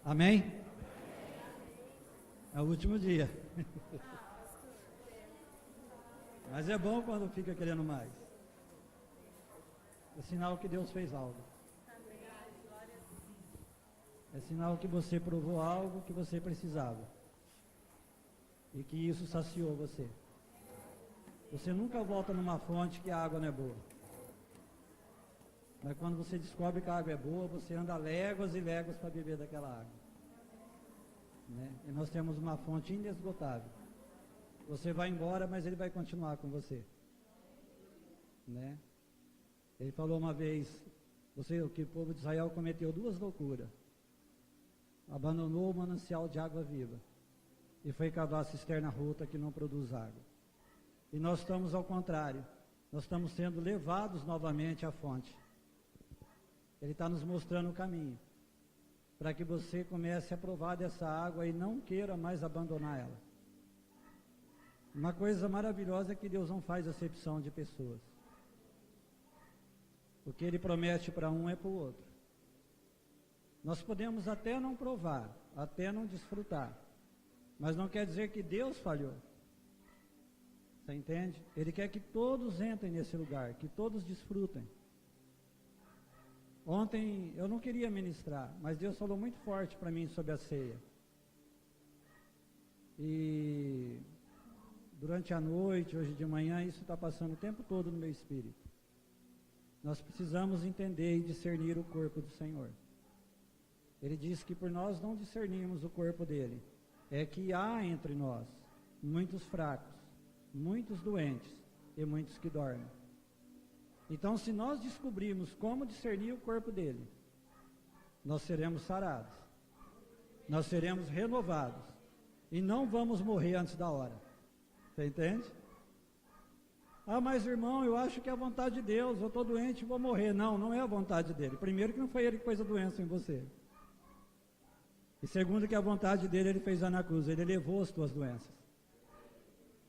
Amém? É o último dia. Mas é bom quando fica querendo mais. É sinal que Deus fez algo. É sinal que você provou algo que você precisava. E que isso saciou você. Você nunca volta numa fonte que a água não é boa. Mas quando você descobre que a água é boa, você anda léguas e léguas para beber daquela água. Né? E nós temos uma fonte inesgotável. Você vai embora, mas ele vai continuar com você. Né? Ele falou uma vez, que o povo de Israel cometeu 2 loucuras. Abandonou o manancial de água viva e foi cavar a cisterna rota que não produz água. E nós estamos ao contrário. Nós estamos sendo levados novamente à fonte. Ele está nos mostrando o caminho, para que você comece a provar dessa água e não queira mais abandonar ela. Uma coisa maravilhosa é que Deus não faz acepção de pessoas. O que Ele promete para um é para o outro. Nós podemos até não provar, até não desfrutar, mas não quer dizer que Deus falhou. Você entende? Ele quer que todos entrem nesse lugar, que todos desfrutem. Ontem eu não queria ministrar, mas Deus falou muito forte para mim sobre a ceia. E durante a noite, hoje de manhã, isso está passando o tempo todo no meu espírito. Nós precisamos entender e discernir o corpo do Senhor. Ele diz que por nós não discernirmos o corpo dele, é que há entre nós muitos fracos, muitos doentes e muitos que dormem. Então, se nós descobrirmos como discernir o corpo dele, nós seremos sarados, nós seremos renovados e não vamos morrer antes da hora. Você entende? Ah, mas irmão, eu acho que é a vontade de Deus, eu estou doente e vou morrer. Não, não é a vontade dele. Primeiro que não foi ele que pôs a doença em você. E segundo que a vontade dele, ele fez lá na cruz, ele levou as tuas doenças.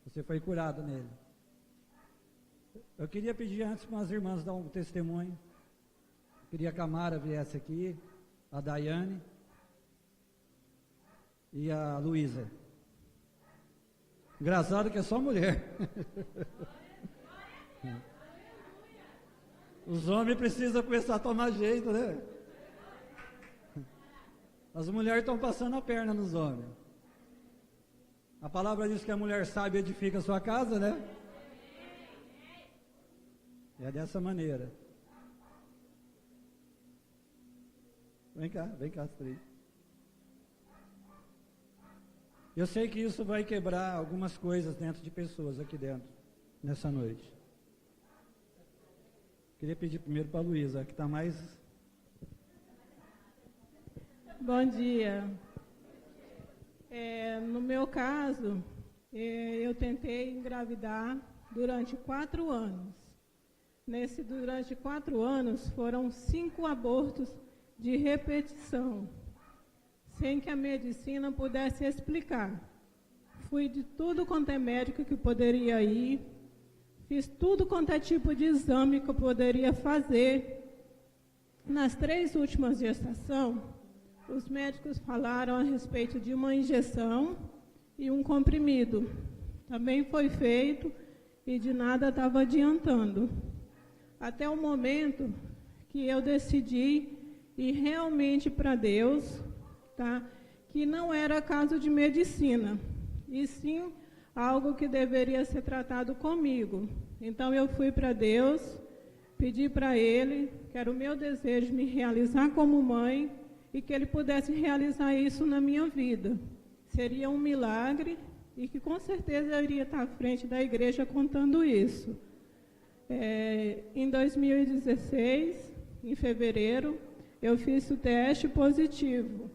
Você foi curado nele. Eu queria pedir antes para as irmãs dar um testemunho. Eu queria que a Mara viesse aqui, a Daiane e a Luísa. Engraçado que é só mulher. Os homens precisam começar a tomar jeito, né? As mulheres estão passando a perna nos homens. A palavra diz que a mulher sábia edifica a sua casa, né? É dessa maneira. Vem cá, Astrid. Eu sei que isso vai quebrar algumas coisas dentro de pessoas aqui dentro, nessa noite. Queria pedir primeiro para a Luísa, que está mais... Bom dia. No meu caso, eu tentei engravidar durante 4 anos. Durante 4 anos, foram 5 abortos de repetição, sem que a medicina pudesse explicar. Fui de tudo quanto é médico que poderia ir, fiz tudo quanto é tipo de exame que eu poderia fazer. Nas 3 últimas gestações, os médicos falaram a respeito de uma injeção e um comprimido. Também foi feito e de nada estava adiantando. Até o momento que eu decidi ir realmente para Deus, tá? Que não era caso de medicina, e sim algo que deveria ser tratado comigo. Então eu fui para Deus, pedi para Ele, que era o meu desejo me realizar como mãe, e que Ele pudesse realizar isso na minha vida. Seria um milagre, e que com certeza eu iria estar à frente da igreja contando isso. Em 2016, em fevereiro, eu fiz o teste positivo.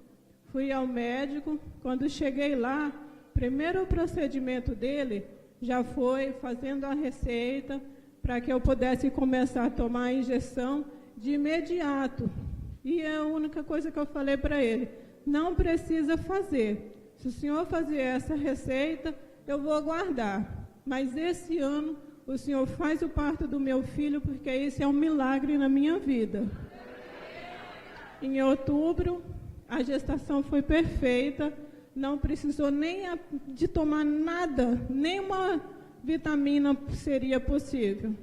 Fui ao médico, quando cheguei lá, primeiro procedimento dele já foi fazendo a receita para que eu pudesse começar a tomar a injeção de imediato. E a única coisa que eu falei para ele, não precisa fazer. Se o senhor fazer essa receita, eu vou aguardar. Mas esse ano, o senhor faz o parto do meu filho, porque esse é um milagre na minha vida. Em outubro, a gestação foi perfeita, não precisou nem de tomar nada, nenhuma vitamina seria possível.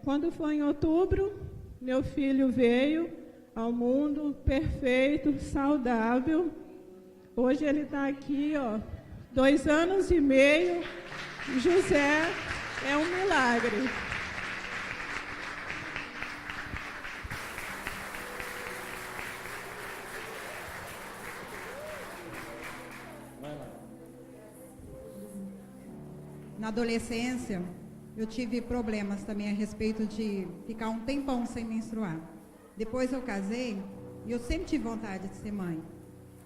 Quando foi em outubro, meu filho veio ao mundo perfeito, saudável. Hoje ele está aqui, 2 anos e meio. José é um milagre. Na adolescência, eu tive problemas também a respeito de ficar um tempão sem menstruar. Depois eu casei e eu sempre tive vontade de ser mãe.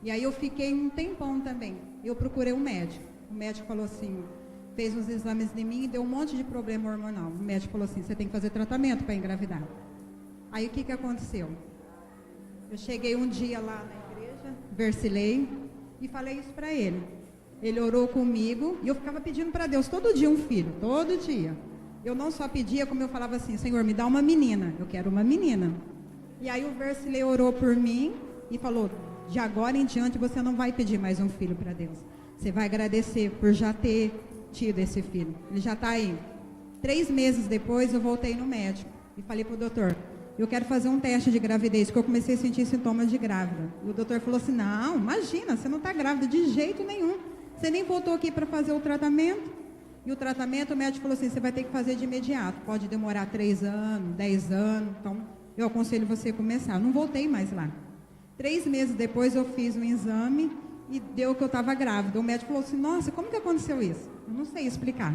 E aí eu fiquei um tempão também. Eu procurei um médico. O médico falou assim, fez uns exames de mim e deu um monte de problema hormonal. O médico falou assim, você tem que fazer tratamento para engravidar. Aí o que aconteceu? Eu cheguei um dia lá na igreja, versilei e falei isso para ele. Ele orou comigo e eu ficava pedindo para Deus todo dia um filho, todo dia. Eu não só pedia, como eu falava assim, Senhor, me dá uma menina, eu quero uma menina. E aí o Versilei orou por mim e falou, de agora em diante você não vai pedir mais um filho para Deus. Você vai agradecer por já ter tido esse filho. Ele já está aí. 3 meses depois eu voltei no médico e falei para o doutor, eu quero fazer um teste de gravidez, porque eu comecei a sentir sintomas de grávida. E o doutor falou assim, não, imagina, você não está grávida de jeito nenhum. Você nem voltou aqui para fazer o tratamento. E o tratamento, o médico falou assim, você vai ter que fazer de imediato. Pode demorar 3 anos, 10 anos. Então, eu aconselho você a começar. Eu não voltei mais lá. 3 meses depois, eu fiz um exame e deu que eu estava grávida. O médico falou assim, nossa, como que aconteceu isso? Eu não sei explicar.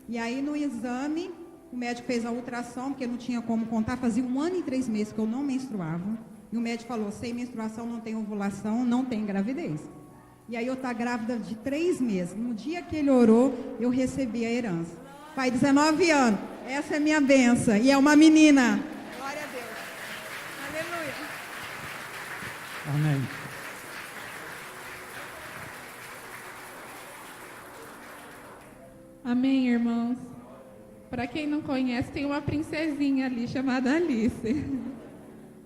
E aí, no exame, o médico fez a ultrassom, porque não tinha como contar. Fazia 1 ano e 3 meses que eu não menstruava. E o médico falou, sem menstruação não tem ovulação, não tem gravidez. E aí eu estava grávida de 3 meses. No dia que ele orou, eu recebi a herança. Faz 19 anos. Essa é minha benção. E é uma menina. Glória a Deus. Aleluia. Amém. Amém, irmãos. Para quem não conhece, tem uma princesinha ali chamada Alice.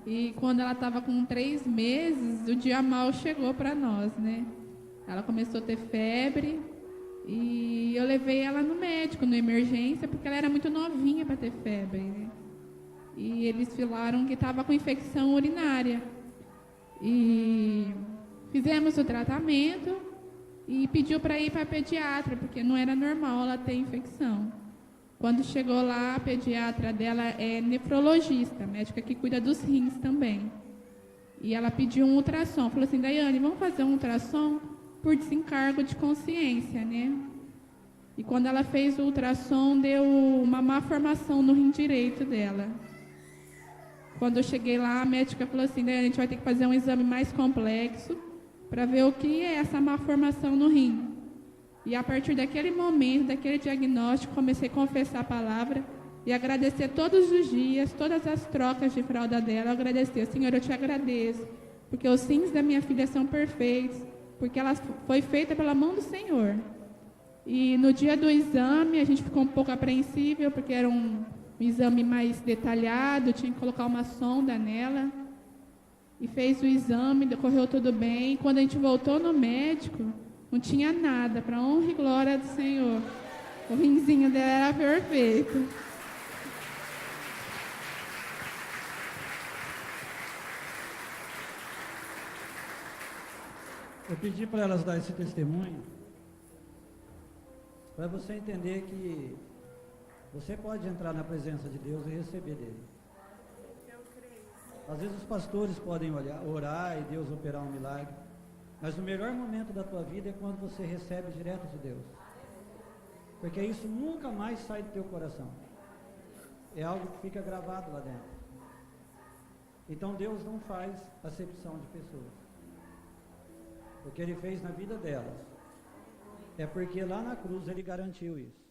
E quando ela estava com 3 meses, o dia mal chegou para nós, né? Ela começou a ter febre e eu levei ela no médico, na emergência, porque ela era muito novinha para ter febre, né? E eles falaram que estava com infecção urinária. E fizemos o tratamento e pediu para ir para a pediatra, porque não era normal ela ter infecção. Quando chegou lá, a pediatra dela é nefrologista, médica que cuida dos rins também. E ela pediu um ultrassom, falou assim, Daiane, vamos fazer um ultrassom? Por desencargo de consciência, né? E quando ela fez o ultrassom, deu uma má formação no rim direito dela. Quando eu cheguei lá, a médica falou assim, a gente vai ter que fazer um exame mais complexo para ver o que é essa má formação no rim. E a partir daquele momento, daquele diagnóstico, comecei a confessar a palavra e agradecer todos os dias, todas as trocas de fralda dela, agradecer, Senhor, eu te agradeço, porque os rins da minha filha são perfeitos, porque ela foi feita pela mão do Senhor. E no dia do exame, a gente ficou um pouco apreensível, porque era um exame mais detalhado, tinha que colocar uma sonda nela. E fez o exame, correu tudo bem. Quando a gente voltou no médico, não tinha nada, para honra e glória do Senhor. O rinzinho dela era perfeito. Eu pedi para elas dar esse testemunho, para você entender que você pode entrar na presença de Deus e receber dele. Às vezes os pastores podem orar e Deus operar um milagre, mas o melhor momento da tua vida é quando você recebe direto de Deus, porque isso nunca mais sai do teu coração, é algo que fica gravado lá dentro. Então Deus não faz acepção de pessoas. O que Ele fez na vida delas é porque lá na cruz Ele garantiu isso.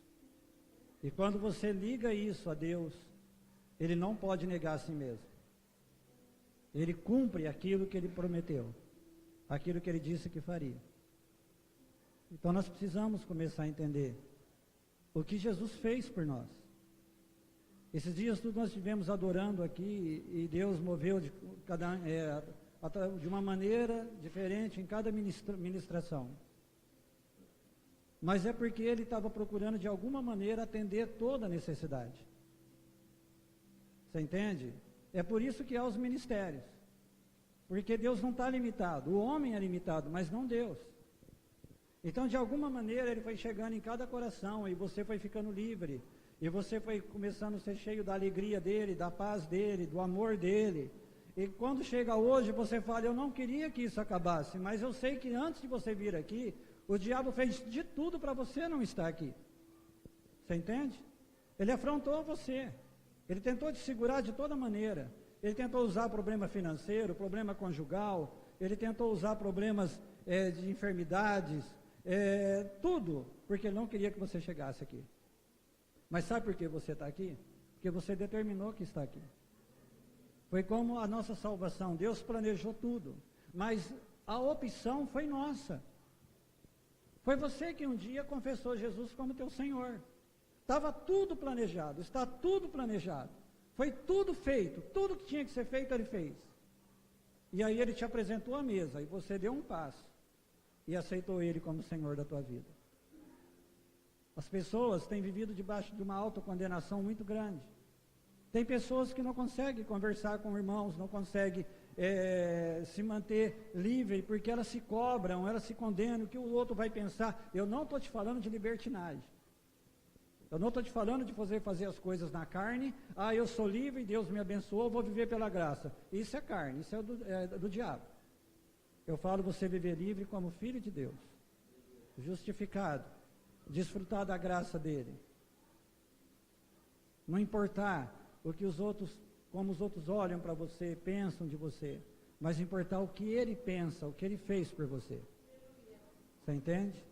E quando você liga isso a Deus, Ele não pode negar a si mesmo. Ele cumpre aquilo que Ele prometeu, aquilo que Ele disse que faria. Então nós precisamos começar a entender o que Jesus fez por nós. Esses dias tudo nós estivemos adorando aqui e Deus moveu de uma maneira diferente em cada ministração. Mas é porque ele estava procurando de alguma maneira atender toda a necessidade. Você entende? É por isso que há os ministérios. Porque Deus não está limitado. O homem é limitado, mas não Deus. Então, de alguma maneira, ele foi chegando em cada coração e você foi ficando livre. E você foi começando a ser cheio da alegria dele, da paz dele, do amor dele. E quando chega hoje, você fala, eu não queria que isso acabasse, mas eu sei que antes de você vir aqui, o diabo fez de tudo para você não estar aqui. Você entende? Ele afrontou você. Ele tentou te segurar de toda maneira. Ele tentou usar problema financeiro, problema conjugal. Ele tentou usar problemas de enfermidades, tudo, porque ele não queria que você chegasse aqui. Mas sabe por que você está aqui? Porque você determinou que está aqui. Foi como a nossa salvação. Deus planejou tudo, mas a opção foi nossa. Foi você que um dia confessou Jesus como teu Senhor. Estava tudo planejado, está tudo planejado. Foi tudo feito, tudo que tinha que ser feito ele fez. E aí ele te apresentou a mesa e você deu um passo e aceitou ele como Senhor da tua vida. As pessoas têm vivido debaixo de uma autocondenação muito grande. Tem pessoas que não conseguem conversar com irmãos, não conseguem se manter livre, porque elas se cobram, elas se condenam, o que o outro vai pensar. Eu não estou te falando de libertinagem. Eu não estou te falando de fazer as coisas na carne. Eu sou livre, Deus me abençoou, vou viver pela graça. Isso é carne, isso é do diabo. Eu falo você viver livre como filho de Deus, justificado, desfrutar da graça dele. Não importar o que os outros, como os outros olham para você, pensam de você, mas importar o que ele pensa, o que ele fez por você. Você entende?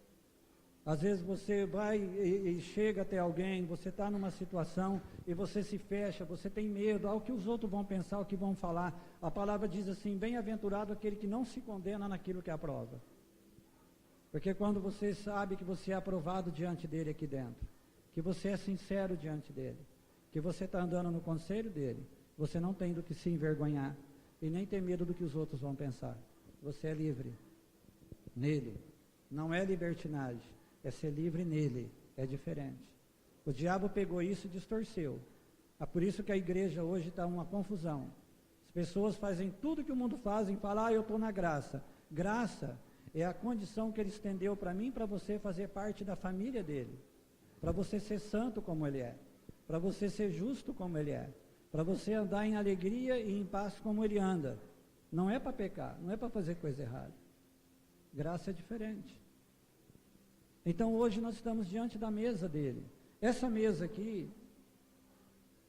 Às vezes você vai e chega até alguém, você está numa situação e você se fecha, você tem medo, ao que os outros vão pensar, o que vão falar. A palavra diz assim, bem-aventurado aquele que não se condena naquilo que aprova. Porque quando você sabe que você é aprovado diante dele aqui dentro, que você é sincero diante dele, que você está andando no conselho dele, você não tem do que se envergonhar e nem ter medo do que os outros vão pensar. Você é livre nele. Não é libertinagem, é ser livre nele. É diferente. O diabo pegou isso e distorceu. É por isso que a igreja hoje está uma confusão. As pessoas fazem tudo que o mundo faz e falam, eu estou na graça. Graça é a condição que ele estendeu para mim, para você fazer parte da família dele. Para você ser santo como ele é. Para você ser justo como ele é. Para você andar em alegria e em paz como ele anda. Não é para pecar, não é para fazer coisa errada. Graça é diferente. Então hoje nós estamos diante da mesa dele. Essa mesa aqui,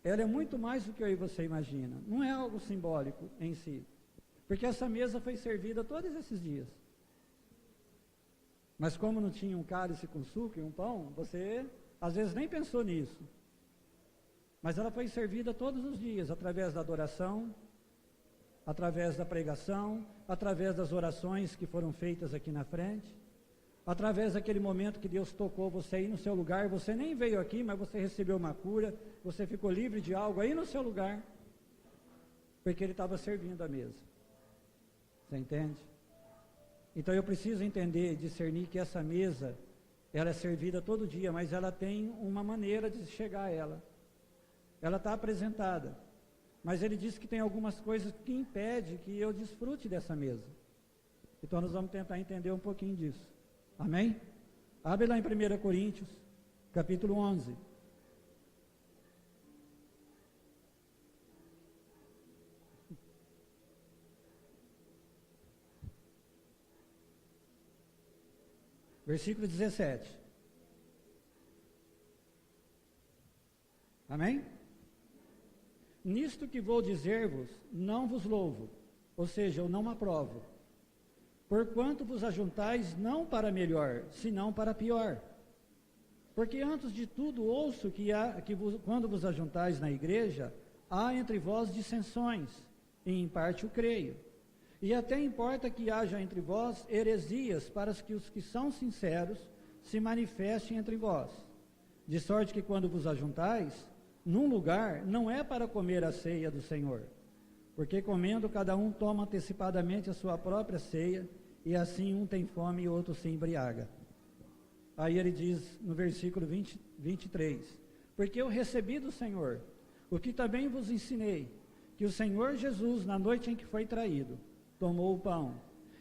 ela é muito mais do que eu e você imagina. Não é algo simbólico em si. Porque essa mesa foi servida todos esses dias. Mas como não tinha um cálice com suco e um pão, você às vezes nem pensou nisso. Mas ela foi servida todos os dias, através da adoração, através da pregação, através das orações que foram feitas aqui na frente, através daquele momento que Deus tocou você aí no seu lugar, você nem veio aqui, mas você recebeu uma cura, você ficou livre de algo aí no seu lugar, porque ele estava servindo a mesa. Você entende? Então eu preciso entender, discernir que essa mesa, ela é servida todo dia, mas ela tem uma maneira de chegar a ela. Ela está apresentada, mas ele disse que tem algumas coisas que impedem que eu desfrute dessa mesa. Então nós vamos tentar entender um pouquinho disso. Amém? Abre lá em 1 Coríntios, capítulo 11. Versículo 17. Amém? Nisto que vou dizer-vos, não vos louvo, ou seja, eu não aprovo, porquanto vos ajuntais não para melhor, senão para pior. Porque antes de tudo ouço quando vos ajuntais na igreja, há entre vós dissensões, e em parte o creio. E até importa que haja entre vós heresias, para que os que são sinceros se manifestem entre vós. De sorte que quando vos ajuntais num lugar, não é para comer a ceia do Senhor. porque comendo cada um toma antecipadamente a sua própria ceia, e assim um tem fome e outro se embriaga. Aí ele diz no versículo 23, porque eu recebi do Senhor, o que também vos ensinei, que o Senhor Jesus, na noite em que foi traído, tomou o pão,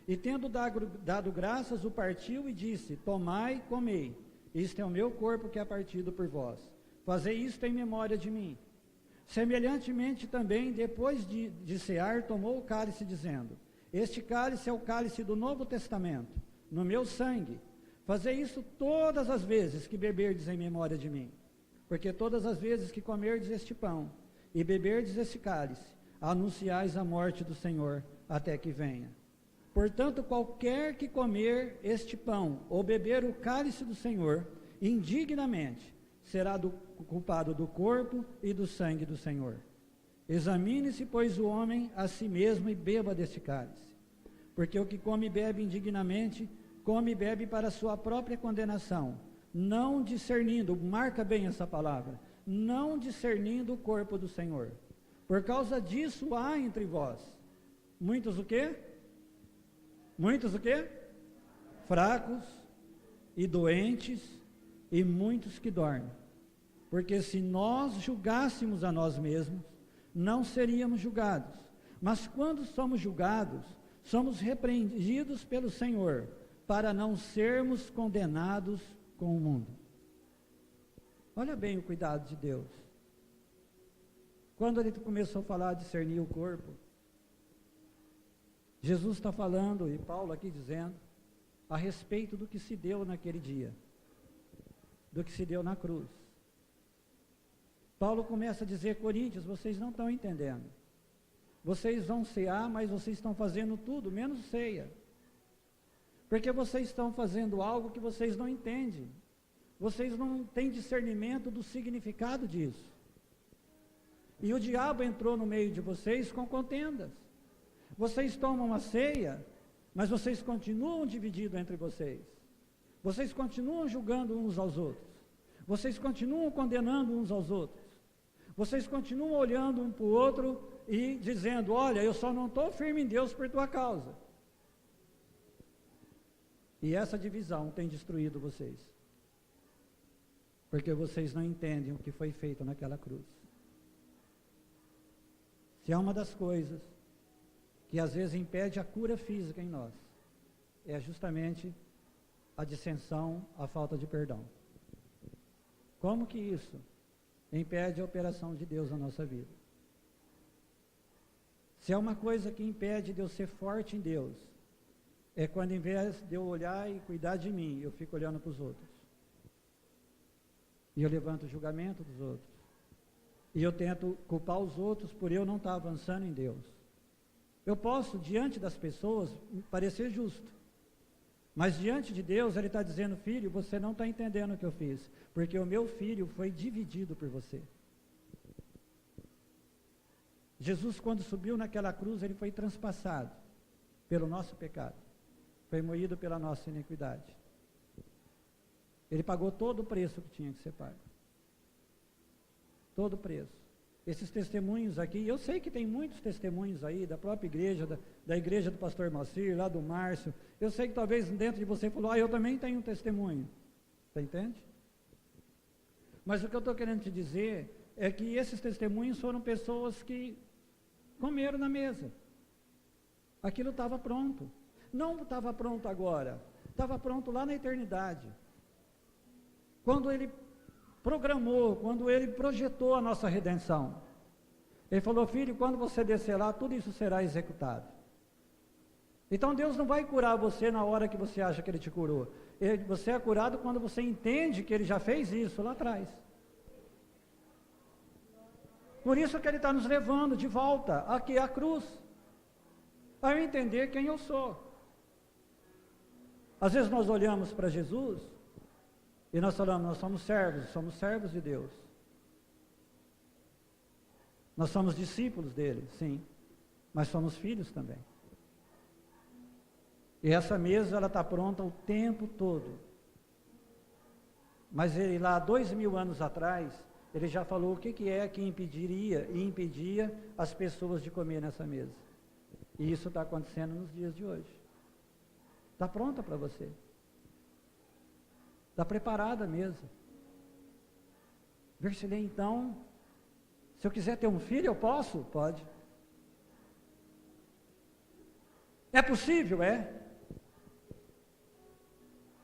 e tendo dado graças, o partiu e disse, tomai e comei, isto é o meu corpo que é partido por vós, fazei isto em memória de mim. Semelhantemente também, depois de cear, tomou o cálice, dizendo, este cálice é o cálice do Novo Testamento, no meu sangue. Fazei isso todas as vezes que beberdes em memória de mim. Porque todas as vezes que comerdes este pão e beberdes este cálice, anunciais a morte do Senhor até que venha. Portanto, qualquer que comer este pão ou beber o cálice do Senhor indignamente, será culpado do corpo e do sangue do Senhor. Examine-se, pois, o homem a si mesmo e beba deste cálice. Porque o que come e bebe indignamente, come e bebe para a sua própria condenação, não discernindo, marca bem essa palavra, não discernindo o corpo do Senhor. Por causa disso há entre vós muitos o quê? Muitos o quê? Fracos e doentes e muitos que dormem. Porque se nós julgássemos a nós mesmos, não seríamos julgados. Mas quando somos julgados, somos repreendidos pelo Senhor, para não sermos condenados com o mundo. Olha bem o cuidado de Deus. Quando ele começou a falar de discernir o corpo, Jesus está falando, e Paulo aqui dizendo, a respeito do que se deu naquele dia, do que se deu na cruz. Paulo começa a dizer, Coríntios, vocês não estão entendendo. Vocês vão cear, mas vocês estão fazendo tudo, menos ceia. Porque vocês estão fazendo algo que vocês não entendem. Vocês não têm discernimento do significado disso. E o diabo entrou no meio de vocês com contendas. Vocês tomam a ceia, mas vocês continuam divididos entre vocês. Vocês continuam julgando uns aos outros. Vocês continuam condenando uns aos outros. Vocês continuam olhando um para o outro e dizendo, olha, eu só não estou firme em Deus por tua causa. E essa divisão tem destruído vocês. Porque vocês não entendem o que foi feito naquela cruz. Se há uma das coisas que às vezes impede a cura física em nós, é justamente a dissensão, a falta de perdão. Como que isso impede a operação de Deus na nossa vida? Se há uma coisa que impede de eu ser forte em Deus, é quando, em vez de eu olhar e cuidar de mim, eu fico olhando para os outros. E eu levanto o julgamento dos outros. E eu tento culpar os outros por eu não estar avançando em Deus. Eu posso, diante das pessoas, parecer justo. Mas diante de Deus, Ele está dizendo, filho, você não está entendendo o que eu fiz. Porque o meu filho foi dividido por você. Jesus, quando subiu naquela cruz, Ele foi transpassado pelo nosso pecado. Foi moído pela nossa iniquidade. Ele pagou todo o preço que tinha que ser pago. Todo o preço. Esses testemunhos aqui, eu sei que tem muitos testemunhos aí, da própria igreja, da igreja do pastor Macir, lá do Márcio. Eu sei que talvez dentro de você falou, eu também tenho um testemunho. Você entende? Mas o que eu estou querendo te dizer é que esses testemunhos foram pessoas que comeram na mesa. Aquilo estava pronto. Não estava pronto agora, estava pronto lá na eternidade. Quando Ele programou, quando Ele projetou a nossa redenção. Ele falou, filho, quando você descer lá, tudo isso será executado. Então Deus não vai curar você na hora que você acha que Ele te curou. Você é curado quando você entende que Ele já fez isso lá atrás. Por isso que Ele está nos levando de volta aqui à cruz, a eu entender quem eu sou. Às vezes nós olhamos para Jesus e nós falamos, nós somos servos de Deus. Nós somos discípulos dele, sim, mas somos filhos também. E essa mesa, ela está pronta o tempo todo. Mas ele lá, 2000 anos atrás, Ele já falou o que é que impedia as pessoas de comer nessa mesa. E isso está acontecendo nos dias de hoje. Está pronta para você. Está preparada a mesa. Versilei, então, se eu quiser ter um filho, eu posso? Pode. É possível? É.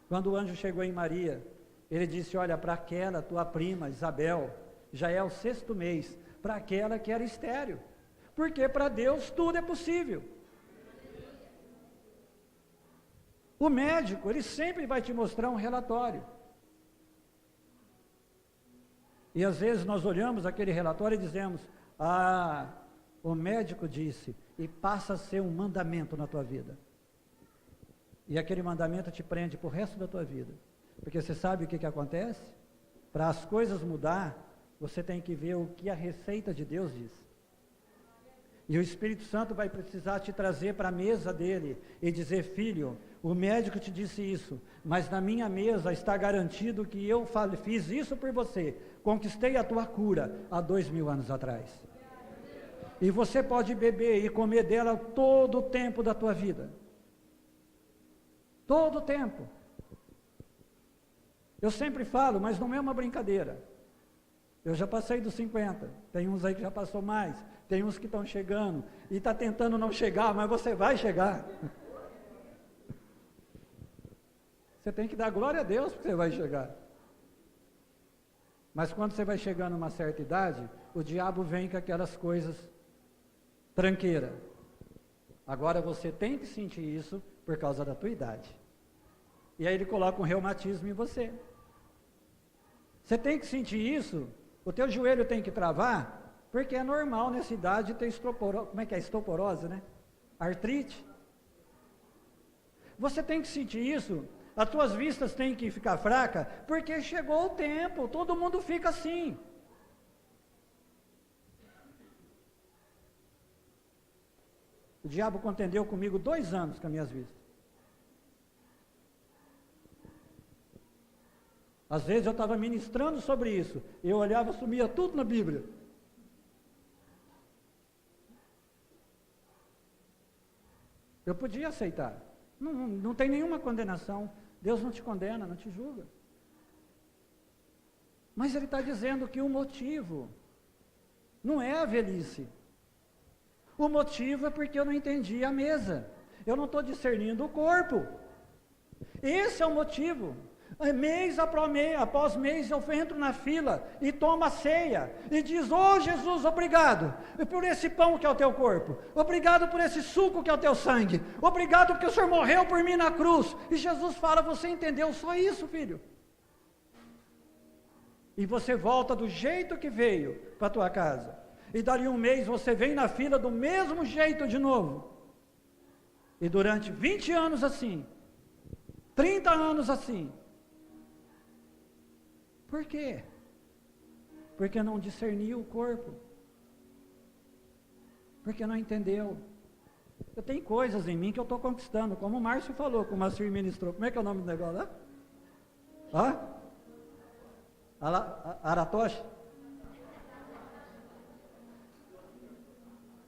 Quando o anjo chegou em Maria, ele disse, olha, para aquela tua prima, Isabel, já é o 6º mês, para aquela que era estéril. Porque para Deus tudo é possível. O médico, ele sempre vai te mostrar um relatório. E às vezes nós olhamos aquele relatório e dizemos, o médico disse, e passa a ser um mandamento na tua vida. E aquele mandamento te prende para o resto da tua vida. Porque você sabe o que acontece? Para as coisas mudar, você tem que ver o que a receita de Deus diz. E o Espírito Santo vai precisar te trazer para a mesa dele e dizer, filho, o médico te disse isso, mas na minha mesa está garantido que eu fiz isso por você, conquistei a tua cura há 2000 anos atrás. E você pode beber e comer dela todo o tempo da tua vida. Todo o tempo. Eu sempre falo, mas não é uma brincadeira. Eu já passei dos 50, tem uns aí que já passou mais, tem uns que estão chegando, e está tentando não chegar, mas você vai chegar. Você tem que dar glória a Deus porque você vai chegar. Mas quando você vai chegando a uma certa idade, o diabo vem com aquelas coisas tranqueira. Agora você tem que sentir isso por causa da tua idade. E aí ele coloca um reumatismo em você. Você tem que sentir isso, o teu joelho tem que travar, porque é normal nessa idade ter osteoporose, né? Artrite. Você tem que sentir isso, as tuas vistas têm que ficar fracas, porque chegou o tempo, todo mundo fica assim. O diabo contendeu comigo 2 anos com as minhas vistas. Às vezes eu estava ministrando sobre isso, eu olhava, sumia tudo na Bíblia. Eu podia aceitar, não tem nenhuma condenação, Deus não te condena, não te julga. Mas Ele está dizendo que o motivo não é a velhice. O motivo é porque eu não entendi a mesa, eu não estou discernindo o corpo. Esse é o motivo. Mês após mês eu entro na fila e tomo a ceia e diz, Jesus, obrigado por esse pão que é o teu corpo, obrigado por esse suco que é o teu sangue, obrigado porque o Senhor morreu por mim na cruz. E Jesus fala, você entendeu só isso, filho? E você volta do jeito que veio para a tua casa, e dali um mês você vem na fila do mesmo jeito de novo, e durante 20 anos assim, 30 anos assim. Por quê? Porque não discerniu o corpo. Porque não entendeu. Eu tenho coisas em mim que eu estou conquistando, como o Márcio falou, como o Márcio ministrou. Como é que é o nome do negócio lá? Aratoche?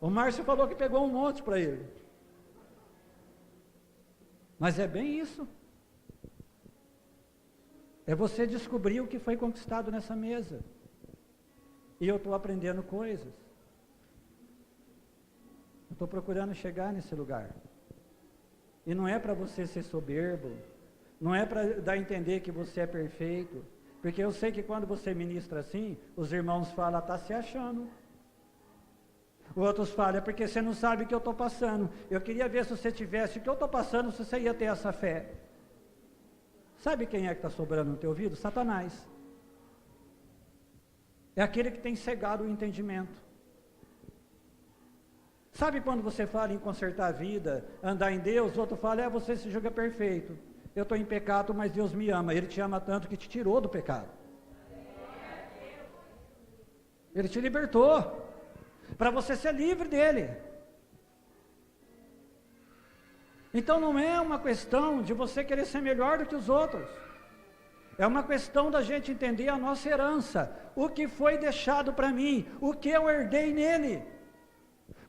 O Márcio falou que pegou um monte para ele. Mas é bem isso. É você descobrir o que foi conquistado nessa mesa. E eu estou aprendendo coisas. Eu estou procurando chegar nesse lugar. E não é para você ser soberbo. Não é para dar a entender que você é perfeito. Porque eu sei que quando você ministra assim, os irmãos falam, está se achando. Outros falam, é porque você não sabe o que eu estou passando. Eu queria ver se você tivesse o que eu estou passando, se você ia ter essa fé. Sabe quem é que está sobrando no teu ouvido? Satanás. É aquele que tem cegado o entendimento. Sabe quando você fala em consertar a vida, andar em Deus, o outro fala, você se julga perfeito. Eu estou em pecado, mas Deus me ama. Ele te ama tanto que te tirou do pecado. Ele te libertou, para você ser livre dele. Então não é uma questão de você querer ser melhor do que os outros. É uma questão da gente entender a nossa herança, o que foi deixado para mim, o que eu herdei nele.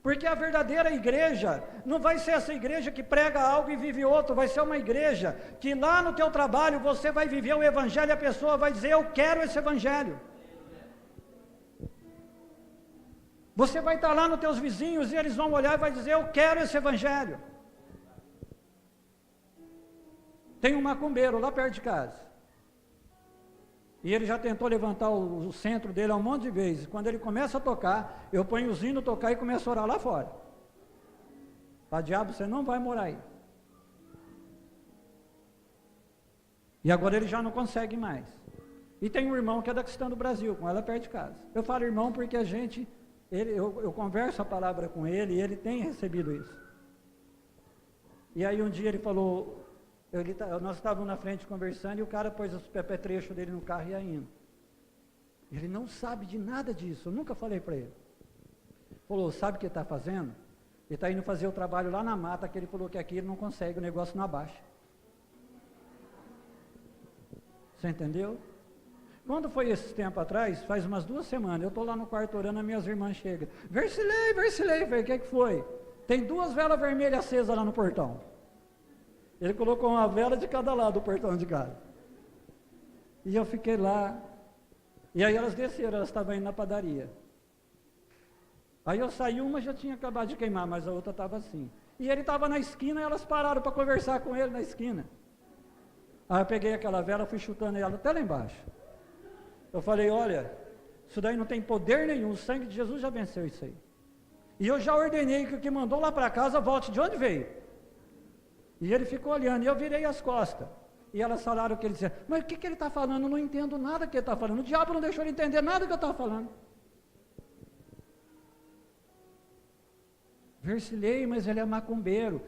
Porque a verdadeira igreja não vai ser essa igreja que prega algo e vive outro, vai ser uma igreja que lá no teu trabalho você vai viver o evangelho e a pessoa vai dizer, eu quero esse evangelho. Você vai estar lá nos teus vizinhos e eles vão olhar e vai dizer, eu quero esse evangelho. Tem um macumbeiro lá perto de casa. E ele já tentou levantar o centro dele um monte de vezes. Quando ele começa a tocar, eu ponho os hinos tocar e começo a orar lá fora. Para diabo, você não vai morar aí. E agora ele já não consegue mais. E tem um irmão que é da Cristã do Brasil, com ela perto de casa. Eu falo irmão porque a gente, eu converso a palavra com ele e ele tem recebido isso. E aí um dia ele falou... nós estávamos na frente conversando e o cara pôs os pepetrechos dele no carro e ia indo. Ele não sabe de nada disso, eu nunca falei para ele. Falou, sabe o que ele está fazendo? Ele está indo fazer o trabalho lá na mata, que ele falou que aqui ele não consegue, o negócio não abaixa. Você entendeu? Quando foi esse tempo atrás, faz umas 2 semanas, eu estou lá no quarto orando, as minhas irmãs chegam. Versilei, falei, o que foi? Tem 2 velas vermelhas acesas lá no portão. Ele colocou uma vela de cada lado do portão de casa. E eu fiquei lá. E aí elas desceram, elas estavam indo na padaria. Aí eu saí, uma já tinha acabado de queimar, mas a outra estava assim. E ele estava na esquina e elas pararam para conversar com ele na esquina. Aí eu peguei aquela vela, fui chutando ela até lá embaixo. Eu falei, olha, isso daí não tem poder nenhum, o sangue de Jesus já venceu isso aí. E eu já ordenei que o que mandou lá para casa volte de onde veio. E ele ficou olhando, e eu virei as costas. E elas falaram o que ele dizia, mas o que ele está falando? Eu não entendo nada que ele está falando. O diabo não deixou ele entender nada que eu estava falando. Versilei, mas ele é macumbeiro.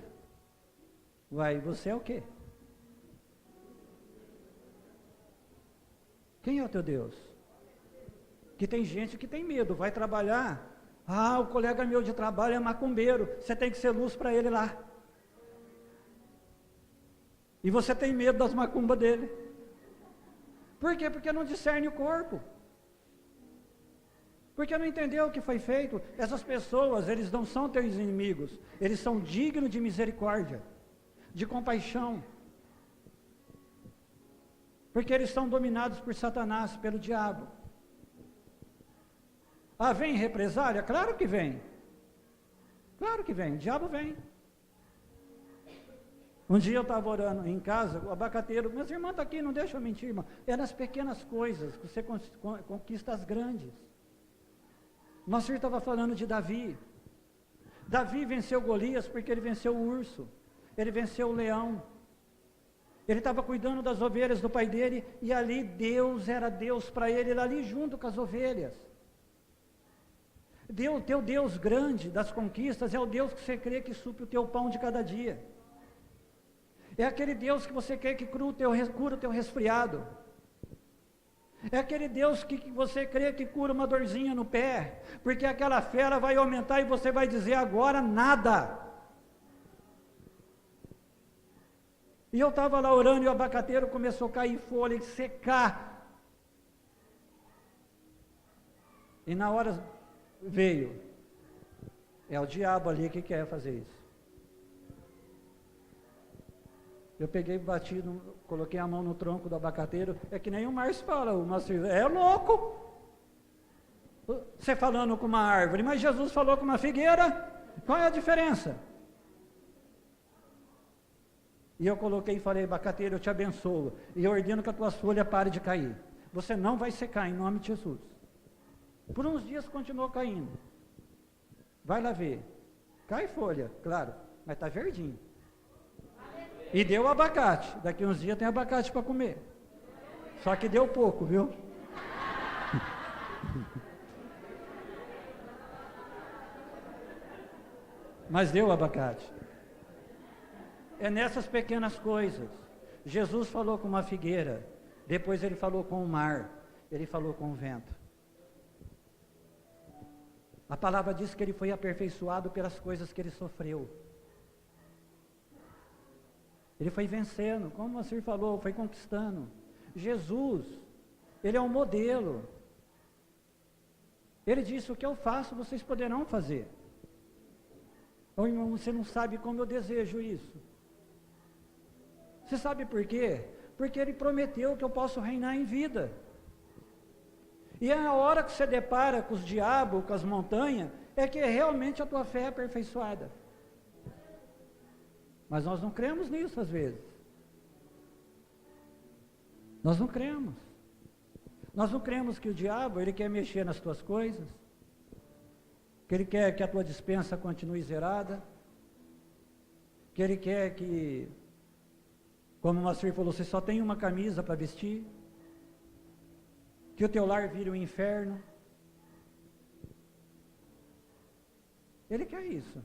Uai, você é o quê? Quem é o teu Deus? Que tem gente que tem medo, vai trabalhar. Ah, o colega meu de trabalho é macumbeiro, você tem que ser luz para ele lá. E você tem medo das macumbas dele. Por quê? Porque não discerne o corpo. Porque não entendeu o que foi feito. Essas pessoas, eles não são teus inimigos. Eles são dignos de misericórdia, de compaixão. Porque eles são dominados por Satanás, pelo diabo. Ah, vem represália? Claro que vem. Claro que vem, o diabo vem. Um dia eu estava orando em casa, o abacateiro, meus irmãos estão aqui, não deixa eu mentir, irmão. É nas pequenas coisas que você conquista as grandes. Nosso senhor estava falando de Davi. Davi venceu Golias porque ele venceu o urso, ele venceu o leão. Ele estava cuidando das ovelhas do pai dele, e ali Deus era Deus para ele, ele ali junto com as ovelhas. Teu Deus grande das conquistas é o Deus que você crê que supre o teu pão de cada dia. É aquele Deus que você crê que cura o teu resfriado. É aquele Deus que você crê que cura uma dorzinha no pé, porque aquela fera vai aumentar e você vai dizer agora nada. E eu estava lá orando e o abacateiro começou a cair folha e secar. E na hora veio, é o diabo ali que quer fazer isso. Eu peguei, bati, coloquei a mão no tronco do abacateiro, é que nem o Márcio fala, o Márcio, é louco, você falando com uma árvore, mas Jesus falou com uma figueira, qual é a diferença? E eu coloquei e falei, abacateiro, eu te abençoo, e eu ordeno que a tua folha pare de cair, você não vai secar em nome de Jesus. Por uns dias continuou caindo, vai lá ver, cai folha, claro, mas está verdinho. E deu abacate, daqui uns dias tem abacate para comer. Só que deu pouco, viu? Mas deu abacate. É nessas pequenas coisas. Jesus falou com uma figueira, depois ele falou com o mar, ele falou com o vento. A palavra diz que ele foi aperfeiçoado pelas coisas que ele sofreu. Ele foi vencendo, como o senhor falou, foi conquistando. Jesus, ele é um modelo. Ele disse: o que eu faço, vocês poderão fazer. Então, irmão, você não sabe como eu desejo isso. Você sabe por quê? Porque ele prometeu que eu posso reinar em vida. E é a hora que você depara com os diabos, com as montanhas, é que realmente a tua fé é aperfeiçoada. Mas nós não cremos nisso às vezes. Nós não cremos. Nós não cremos que o diabo, ele quer mexer nas tuas coisas, que ele quer que a tua despensa continue zerada, que ele quer que, como o Macir falou, você só tem uma camisa para vestir, que o teu lar vire um inferno. Ele quer isso.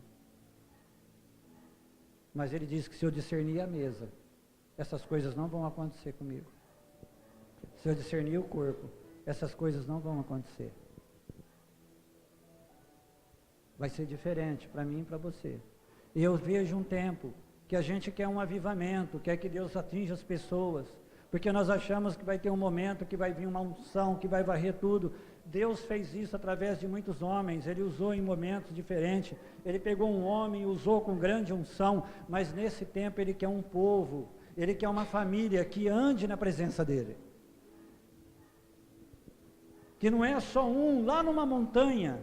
Mas ele diz que se eu discernir a mesa, essas coisas não vão acontecer comigo. Se eu discernir o corpo, essas coisas não vão acontecer. Vai ser diferente para mim e para você. E eu vejo um tempo que a gente quer um avivamento, quer que Deus atinja as pessoas, porque nós achamos que vai ter um momento que vai vir uma unção, que vai varrer tudo. Deus fez isso através de muitos homens, Ele usou em momentos diferentes. Ele pegou um homem e usou com grande unção, mas nesse tempo Ele quer um povo, Ele quer uma família que ande na presença dEle. Que não é só um lá numa montanha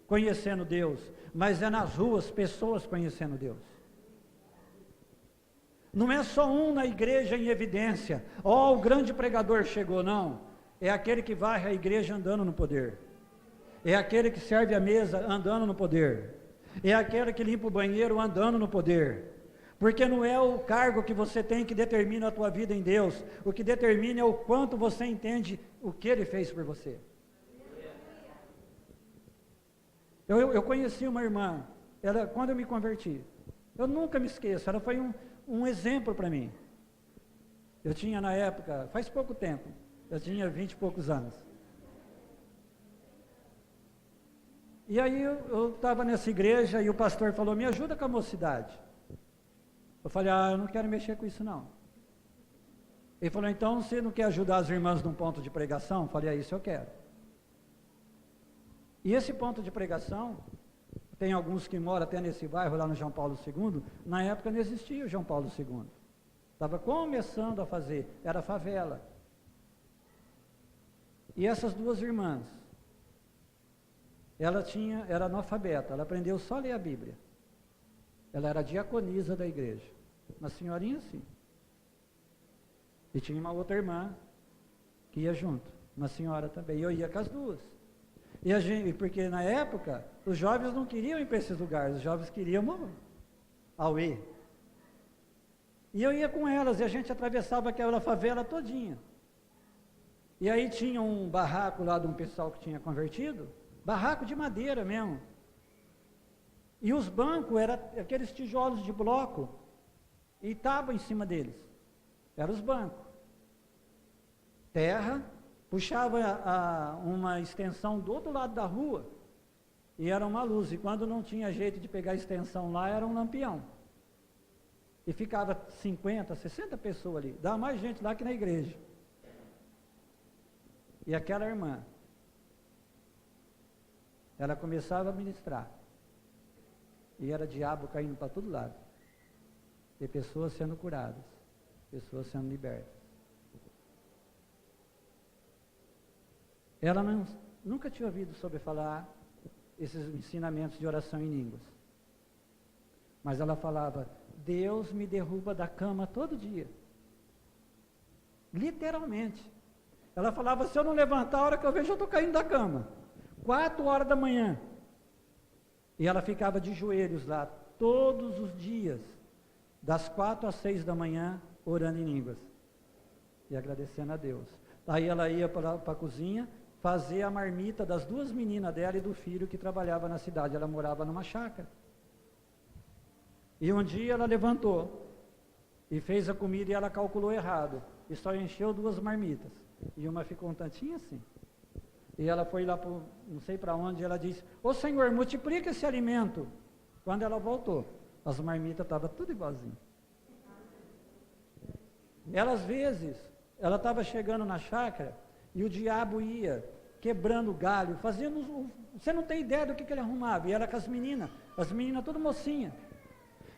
conhecendo Deus, mas é nas ruas, pessoas conhecendo Deus. Não é só um na igreja em evidência, ó, o grande pregador chegou, não. É aquele que varre a igreja andando no poder. É aquele que serve a mesa andando no poder. É aquele que limpa o banheiro andando no poder. Porque não é o cargo que você tem que determina a tua vida em Deus. O que determina é o quanto você entende o que Ele fez por você. Eu conheci uma irmã, quando eu me converti, eu nunca me esqueço, ela foi um exemplo para mim. Eu tinha na época, faz pouco tempo, eu tinha 20 e poucos anos. E aí eu estava nessa igreja e o pastor falou: me ajuda com a mocidade. Eu falei: eu não quero mexer com isso não. Ele falou: então você não quer ajudar as irmãs num ponto de pregação? Eu falei: isso eu quero. E esse ponto de pregação, tem alguns que moram até nesse bairro, lá no João Paulo II, na época não existia o João Paulo II. Estava começando a fazer, era favela. E essas duas irmãs, ela era analfabeta, ela aprendeu só a ler a Bíblia. Ela era diaconisa da igreja, uma senhorinha assim. E tinha uma outra irmã que ia junto, uma senhora também, e eu ia com as duas. Porque na época, os jovens não queriam ir para esses lugares, os jovens queriam auê. E eu ia com elas, e a gente atravessava aquela favela todinha. E aí tinha um barraco lá de um pessoal que tinha convertido, barraco de madeira mesmo. E os bancos eram aqueles tijolos de bloco, e tábua em cima deles. Eram os bancos. Terra, puxava uma extensão do outro lado da rua, e era uma luz, e quando não tinha jeito de pegar a extensão lá, era um lampião. E ficava 50, 60 pessoas ali, dava mais gente lá que na igreja. E aquela irmã, ela começava a ministrar, e era diabo caindo para todo lado, e pessoas sendo curadas, pessoas sendo libertas. Ela nunca tinha ouvido sobre falar esses ensinamentos de oração em línguas. Mas ela falava: Deus me derruba da cama todo dia. Literalmente. Ela falava: se eu não levantar, a hora que eu vejo, eu estou caindo da cama. 4 horas da manhã. E ela ficava de joelhos lá, todos os dias, das 4 às 6 da manhã, orando em línguas. E agradecendo a Deus. Aí ela ia para a cozinha, fazer a marmita das 2 meninas dela e do filho que trabalhava na cidade. Ela morava numa chácara. E um dia ela levantou e fez a comida, e ela calculou errado, e só encheu 2 marmitas, e uma ficou um tantinho assim. E ela foi lá, não sei para onde, e ela disse: ô Senhor, multiplica esse alimento. Quando ela voltou, as marmitas estavam tudo igualzinho. Ela às vezes ela estava chegando na chácara e o diabo ia quebrando galho, fazendo, você não tem ideia do que ele arrumava, e era com as meninas tudo mocinha.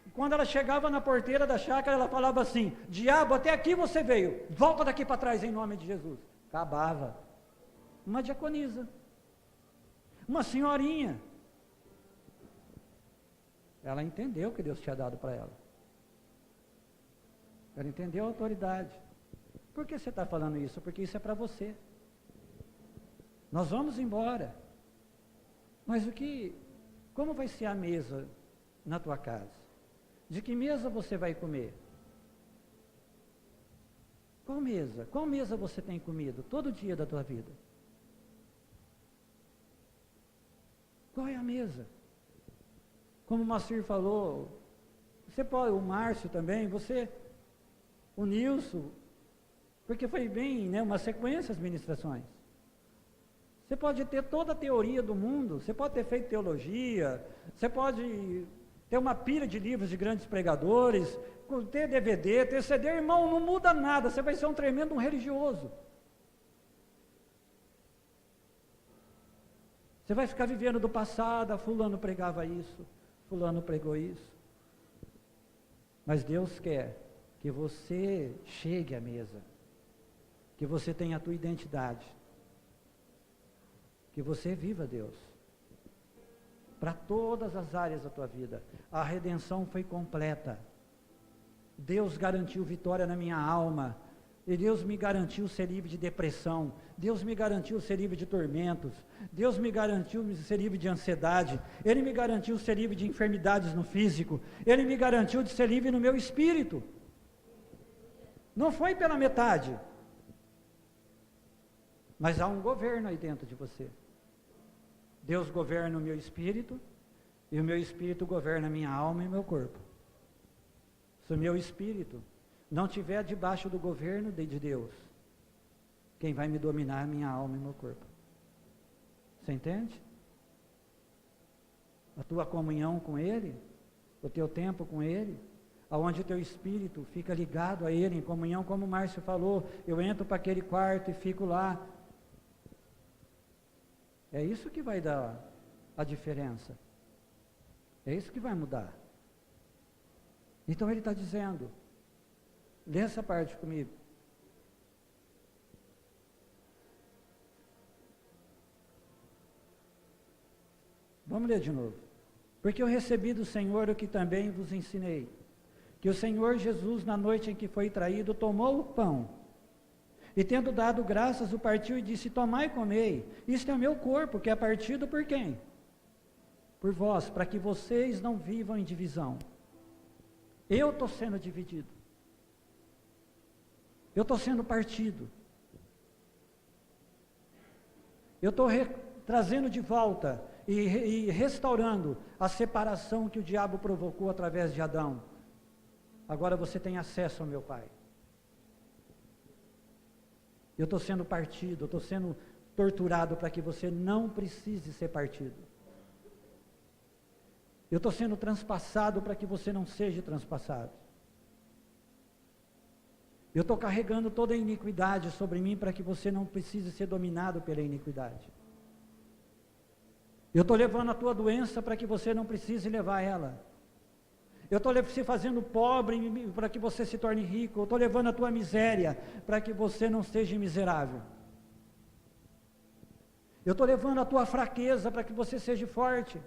E quando ela chegava na porteira da chácara, ela falava assim: diabo, até aqui você veio, volta daqui para trás em nome de Jesus. Acabava. Uma diaconisa, uma senhorinha, ela entendeu o que Deus tinha dado para ela. Ela entendeu a autoridade. Por que você está falando isso? Porque isso é para você. Nós vamos embora. Mas como vai ser a mesa na tua casa? De que mesa você vai comer? Qual mesa? Qual mesa você tem comido todo dia da tua vida? Qual é a mesa? Como o Macir falou, você pode, o Márcio também, o Nilson, porque foi bem, né, uma sequência as ministrações. Você pode ter toda a teoria do mundo, você pode ter feito teologia, você pode ter uma pilha de livros de grandes pregadores, ter DVD, ter CD, irmão, não muda nada, você vai ser um tremendo religioso. Você vai ficar vivendo do passado, fulano pregava isso, fulano pregou isso. Mas Deus quer que você chegue à mesa, que você tenha a tua identidade, que você viva Deus, para todas as áreas da tua vida. A redenção foi completa, Deus garantiu vitória na minha alma, e Deus me garantiu ser livre de depressão, Deus me garantiu ser livre de tormentos, Deus me garantiu ser livre de ansiedade, Ele me garantiu ser livre de enfermidades no físico, Ele me garantiu de ser livre no meu espírito. Não foi pela metade, mas há um governo aí dentro de você. Deus governa o meu espírito, e o meu espírito governa a minha alma e o meu corpo. Se o meu espírito não estiver debaixo do governo de Deus, quem vai me dominar é a minha alma e meu corpo. Você entende? A tua comunhão com Ele, o teu tempo com Ele, aonde o teu espírito fica ligado a Ele, em comunhão, como o Márcio falou, eu entro para aquele quarto e fico lá. É isso que vai dar a diferença. É isso que vai mudar. Então Ele está dizendo, lê essa parte comigo. Vamos ler de novo. Porque eu recebi do Senhor o que também vos ensinei, que o Senhor Jesus, na noite em que foi traído, tomou o pão, e tendo dado graças, o partiu e disse: tomai e comei, isto é o meu corpo, que é partido por quem? Por vós, para que vocês não vivam em divisão. Eu estou sendo dividido, eu estou sendo partido, eu estou trazendo de volta e restaurando a separação que o diabo provocou através de Adão. Agora você tem acesso ao meu Pai. Eu estou sendo partido, eu estou sendo torturado para que você não precise ser partido. Eu estou sendo transpassado para que você não seja transpassado. Eu estou carregando toda a iniquidade sobre mim para que você não precise ser dominado pela iniquidade. Eu estou levando a tua doença para que você não precise levar ela. Eu estou se fazendo pobre para que você se torne rico. Eu estou levando a tua miséria para que você não seja miserável. Eu estou levando a tua fraqueza para que você seja forte.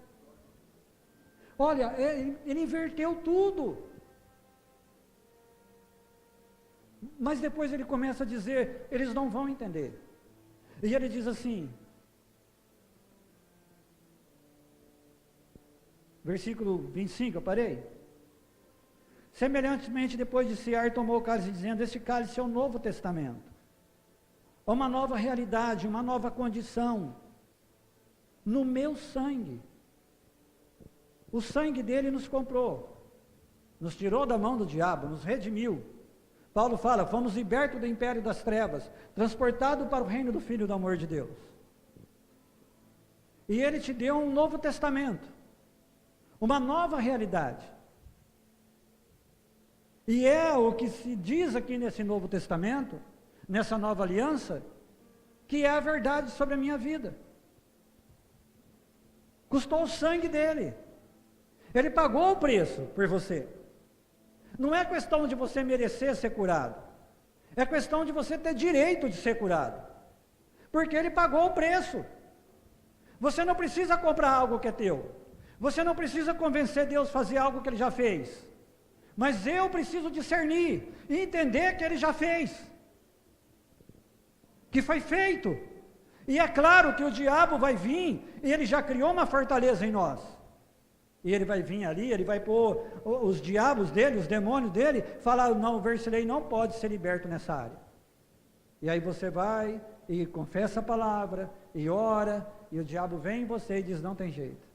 Olha, ele inverteu tudo. Mas depois ele começa a dizer, eles não vão entender. E ele diz assim, versículo 25, eu parei. Semelhantemente, depois de cear, tomou o cálice, dizendo: este cálice é o Novo Testamento. É uma nova realidade, uma nova condição, no meu sangue. O sangue dele nos comprou, nos tirou da mão do diabo, nos redimiu. Paulo fala, fomos libertos do império das trevas, transportados para o reino do Filho do amor de Deus. E ele te deu um Novo Testamento, uma nova realidade. E é o que se diz aqui nesse Novo Testamento, nessa nova aliança, que é a verdade sobre a minha vida. Custou o sangue dele. Ele pagou o preço por você. Não é questão de você merecer ser curado. É questão de você ter direito de ser curado. Porque ele pagou o preço. Você não precisa comprar algo que é teu. Você não precisa convencer Deus a fazer algo que ele já fez. Mas eu preciso discernir e entender que ele já fez. Que foi feito. E é claro que o diabo vai vir, e ele já criou uma fortaleza em nós. E ele vai vir ali, ele vai pôr os diabos dele, os demônios dele, falar, não, o Versilei não pode ser liberto nessa área. E aí você vai e confessa a palavra, e ora, e o diabo vem em você e diz, não tem jeito.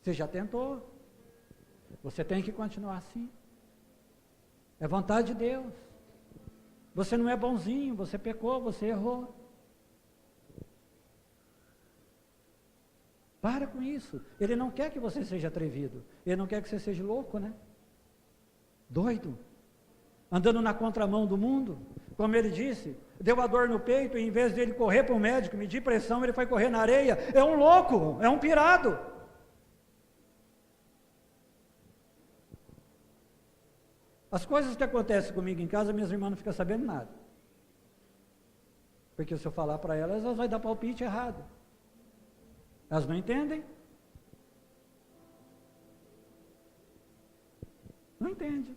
Você já tentou. Você tem que continuar assim. É vontade de Deus. Você não é bonzinho, você pecou, você errou. Para com isso. Ele não quer que você seja atrevido. Ele não quer que você seja louco, né? Doido. Andando na contramão do mundo. Como ele disse, deu a dor no peito e em vez de ele correr para o médico, medir pressão, ele foi correr na areia. É um louco, é um pirado. As coisas que acontecem comigo em casa, minhas irmãs não ficam sabendo nada. Porque se eu falar para elas, elas vão dar palpite errado. Elas não entendem. Não entendem.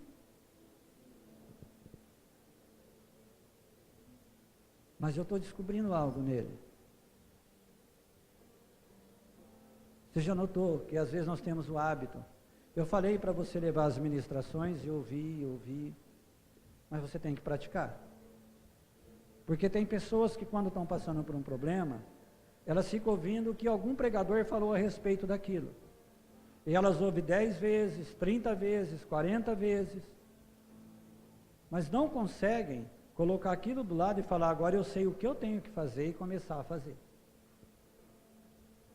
Mas eu estou descobrindo algo nele. Você já notou que às vezes nós temos o hábito. Eu falei para você levar as ministrações e ouvir, mas você tem que praticar. Porque tem pessoas que quando estão passando por um problema, elas ficam ouvindo o que algum pregador falou a respeito daquilo. E elas ouvem 10 vezes, 30 vezes, 40 vezes, mas não conseguem colocar aquilo do lado e falar, agora eu sei o que eu tenho que fazer e começar a fazer.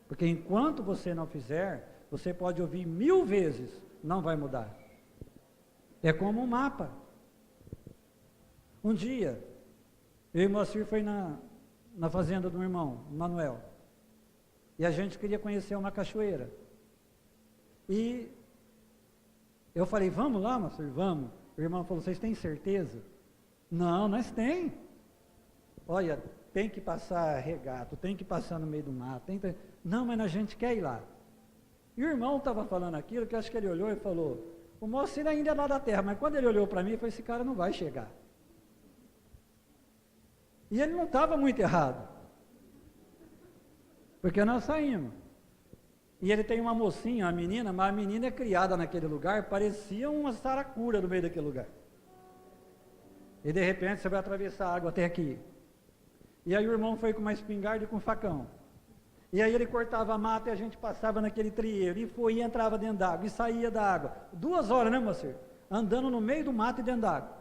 Porque enquanto você não fizer, você pode ouvir 1000 vezes, não vai mudar. É como um mapa. Um dia, eu e o Moacir foi na fazenda do meu irmão, Manuel. E a gente queria conhecer uma cachoeira. E eu falei, vamos lá, Moacir, vamos. O irmão falou, vocês têm certeza? Não, nós tem. Olha, tem que passar regato, tem que passar no meio do mato. Não, mas a gente quer ir lá. E o irmão estava falando aquilo, que eu acho que ele olhou e falou, o Moacir ainda é lá da terra, mas quando ele olhou para mim, ele falou, esse cara não vai chegar. E ele não estava muito errado. Porque nós saímos. E ele tem uma mocinha, uma menina, mas a menina é criada naquele lugar, parecia uma saracura no meio daquele lugar. E de repente você vai atravessar a água até aqui. E aí o irmão foi com uma espingarda e com um facão. E aí ele cortava a mata e a gente passava naquele trieiro, e foi e entrava dentro d'água, e saía da água. 2 horas, né, Moacir? Andando no meio do mato e dentro d'água.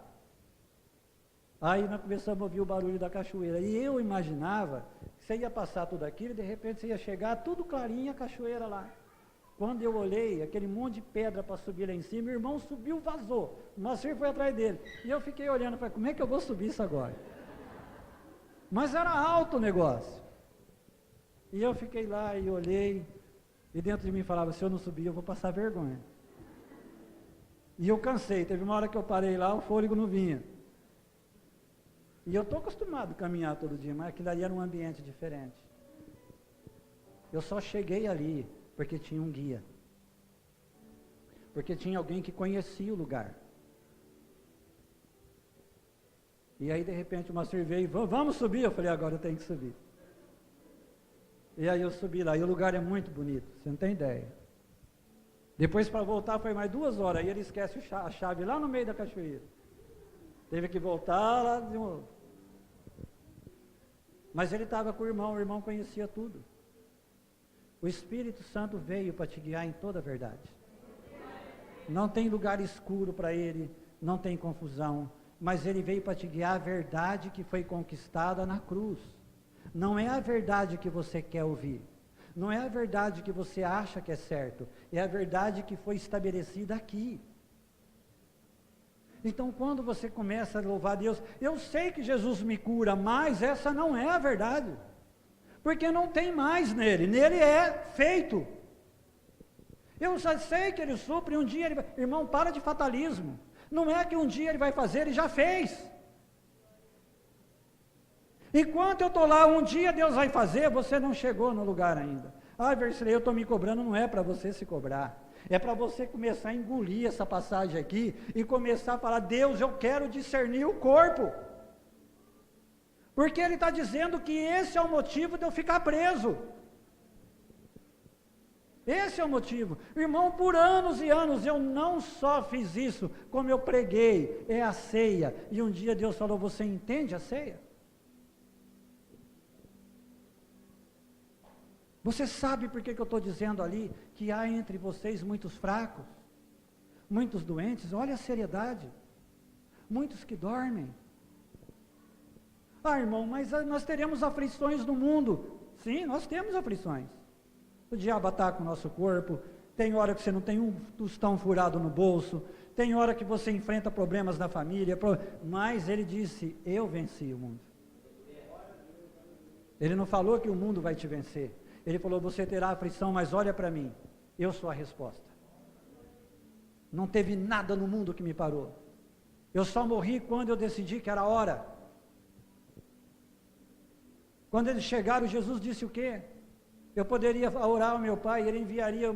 Aí nós começamos a ouvir o barulho da cachoeira, e eu imaginava que você ia passar tudo aquilo, e de repente você ia chegar, tudo clarinho, a cachoeira lá. Quando eu olhei, aquele monte de pedra para subir lá em cima, meu irmão subiu, vazou. O Moacir foi atrás dele. E eu fiquei olhando, falei, como é que eu vou subir isso agora? Mas era alto o negócio. E eu fiquei lá e olhei, e dentro de mim falava, se eu não subir, eu vou passar vergonha. E eu cansei, teve uma hora que eu parei lá, o fôlego não vinha. E eu estou acostumado a caminhar todo dia, mas aquilo ali era um ambiente diferente. Eu só cheguei ali porque tinha um guia. Porque tinha alguém que conhecia o lugar. E aí de repente uma cerveja, vamos subir? Eu falei, agora eu tenho que subir. E aí eu subi lá, e o lugar é muito bonito, você não tem ideia. Depois para voltar foi mais 2 horas, aí ele esquece a chave lá no meio da cachoeira. Teve que voltar lá de novo. Mas ele estava com o irmão conhecia tudo. O Espírito Santo veio para te guiar em toda a verdade. Não tem lugar escuro para ele, não tem confusão, mas ele veio para te guiar a verdade que foi conquistada na cruz. Não é a verdade que você quer ouvir, não é a verdade que você acha que é certo, é a verdade que foi estabelecida aqui. Então, quando você começa a louvar a Deus, eu sei que Jesus me cura, mas essa não é a verdade. Porque não tem mais nele é feito. Eu já sei que ele supre, um dia ele vai... Irmão, para de fatalismo. Não é que um dia ele vai fazer, ele já fez. Enquanto eu estou lá, um dia Deus vai fazer, você não chegou no lugar ainda. Versilei, eu estou me cobrando, não é para você se cobrar. É para você começar a engolir essa passagem aqui e começar a falar, Deus, eu quero discernir o corpo. Porque ele está dizendo que esse é o motivo de eu ficar preso. Esse é o motivo. Irmão, por anos e anos eu não só fiz isso, como eu preguei, é a ceia. E um dia Deus falou, você entende a ceia? Você sabe por que eu estou dizendo ali que há entre vocês muitos fracos, muitos doentes? Olha a seriedade. Muitos que dormem. Irmão, mas nós teremos aflições no mundo. Sim, nós temos aflições. O diabo ataca o nosso corpo. Tem hora que você não tem um tostão furado no bolso. Tem hora que você enfrenta problemas na família. Mas ele disse, eu venci o mundo. Ele não falou que o mundo vai te vencer. Ele falou, você terá aflição, mas olha para mim, eu sou a resposta. Não teve nada no mundo que me parou. Eu só morri quando eu decidi que era a hora. Quando eles chegaram, Jesus disse o quê? Eu poderia orar ao meu pai, ele enviaria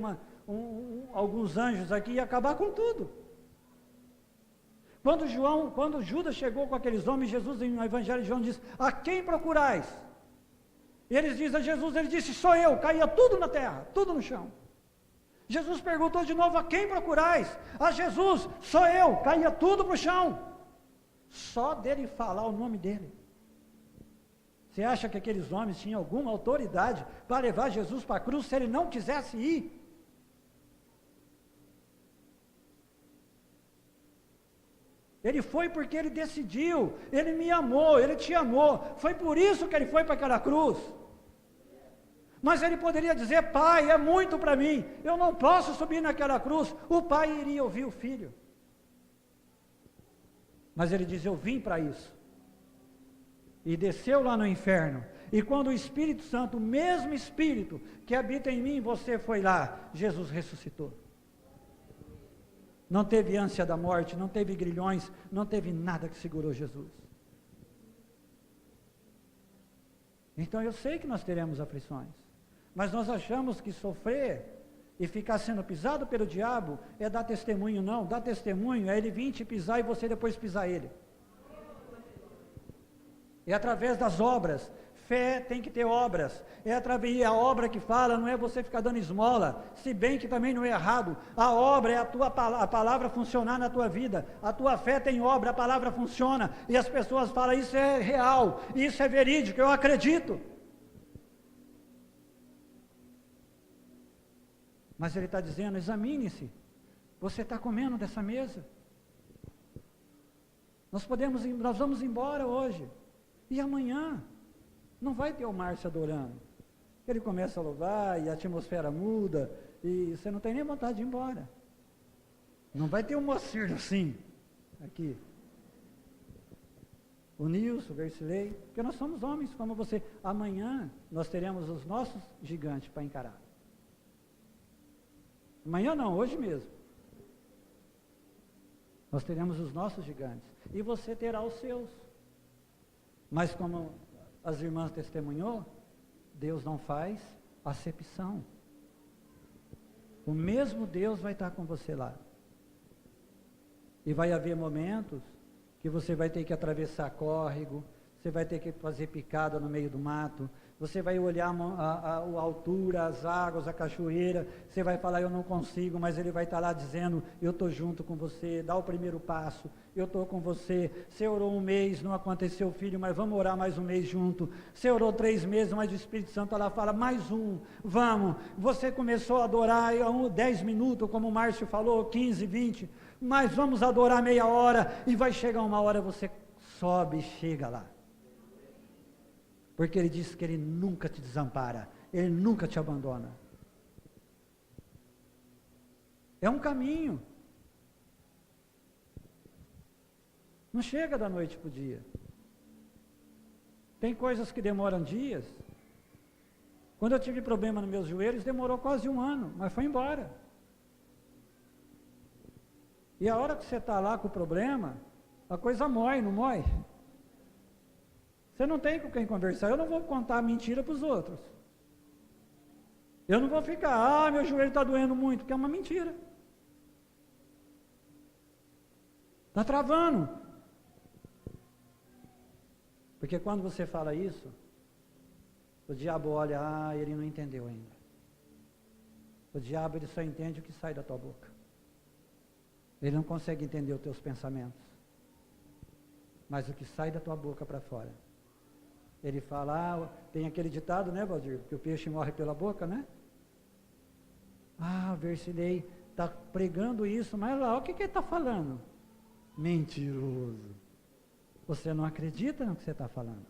alguns anjos aqui e acabar com tudo. Quando Judas chegou com aqueles homens, Jesus, no Evangelho de João, diz, a quem procurais? E eles dizem a Jesus, ele disse, sou eu, caía tudo na terra, tudo no chão. Jesus perguntou de novo, a quem procurais? A Jesus, sou eu, caía tudo para o chão. Só dele falar o nome dele. Você acha que aqueles homens tinham alguma autoridade para levar Jesus para a cruz se ele não quisesse ir? Ele foi porque ele decidiu, ele me amou, ele te amou, foi por isso que ele foi para aquela cruz. Mas ele poderia dizer, pai, é muito para mim, eu não posso subir naquela cruz. O pai iria ouvir o filho. Mas ele diz, eu vim para isso. E desceu lá no inferno. E quando o Espírito Santo, o mesmo Espírito que habita em mim, você foi lá, Jesus ressuscitou. Não teve ânsia da morte, não teve grilhões, não teve nada que segurou Jesus. Então eu sei que nós teremos aflições, mas nós achamos que sofrer e ficar sendo pisado pelo diabo é dar testemunho. Não, dar testemunho é ele vir te pisar e você depois pisar ele. É através das obras. Fé tem que ter obras. É através da obra que fala, não é você ficar dando esmola, se bem que também não é errado. A obra é a palavra funcionar na tua vida. A tua fé tem obra, a palavra funciona. E as pessoas falam, isso é real, isso é verídico, eu acredito. Mas ele está dizendo, examine-se. Você está comendo dessa mesa. Nós vamos embora hoje. E amanhã não vai ter o Márcio adorando. Ele começa a louvar e a atmosfera muda e você não tem nem vontade de ir embora. Não vai ter o Moacir assim, aqui. O Nilson, o Versilei, porque nós somos homens como você. Amanhã nós teremos os nossos gigantes para encarar. Amanhã não, hoje mesmo. Nós teremos os nossos gigantes. E você terá os seus. Mas como as irmãs testemunhou, Deus não faz acepção. O mesmo Deus vai estar com você lá. E vai haver momentos que você vai ter que atravessar córrego, você vai ter que fazer picada no meio do mato, você vai olhar a altura, as águas, a cachoeira, você vai falar, eu não consigo, mas ele vai estar lá dizendo, eu estou junto com você, dá o primeiro passo, eu estou com você. Você orou 1 mês, não aconteceu, filho, mas vamos orar mais 1 mês junto. Você orou 3 meses, mas o Espírito Santo lá fala, mais 1, vamos. Você começou a adorar 10 minutos, como o Márcio falou, 15, 20, mas vamos adorar meia hora, e vai chegar uma hora, você sobe e chega lá. Porque ele diz que ele nunca te desampara, ele nunca te abandona. É um caminho. Não chega da noite para o dia. Tem coisas que demoram dias. Quando eu tive problema nos meus joelhos, demorou quase 1 ano, mas foi embora. E a hora que você está lá com o problema, a coisa mói, não mói? Você não tem com quem conversar. Eu não vou contar mentira para os outros. Eu não vou ficar, meu joelho está doendo muito, porque é uma mentira. Está travando. Porque quando você fala isso, o diabo olha, ele não entendeu ainda. O diabo, ele só entende o que sai da tua boca. Ele não consegue entender os teus pensamentos. Mas o que sai da tua boca para fora. Ele fala, tem aquele ditado, né, Valdir? Que o peixe morre pela boca, né? O Versilei está pregando isso, mas lá, o que ele está falando? Mentiroso. Você não acredita no que você está falando.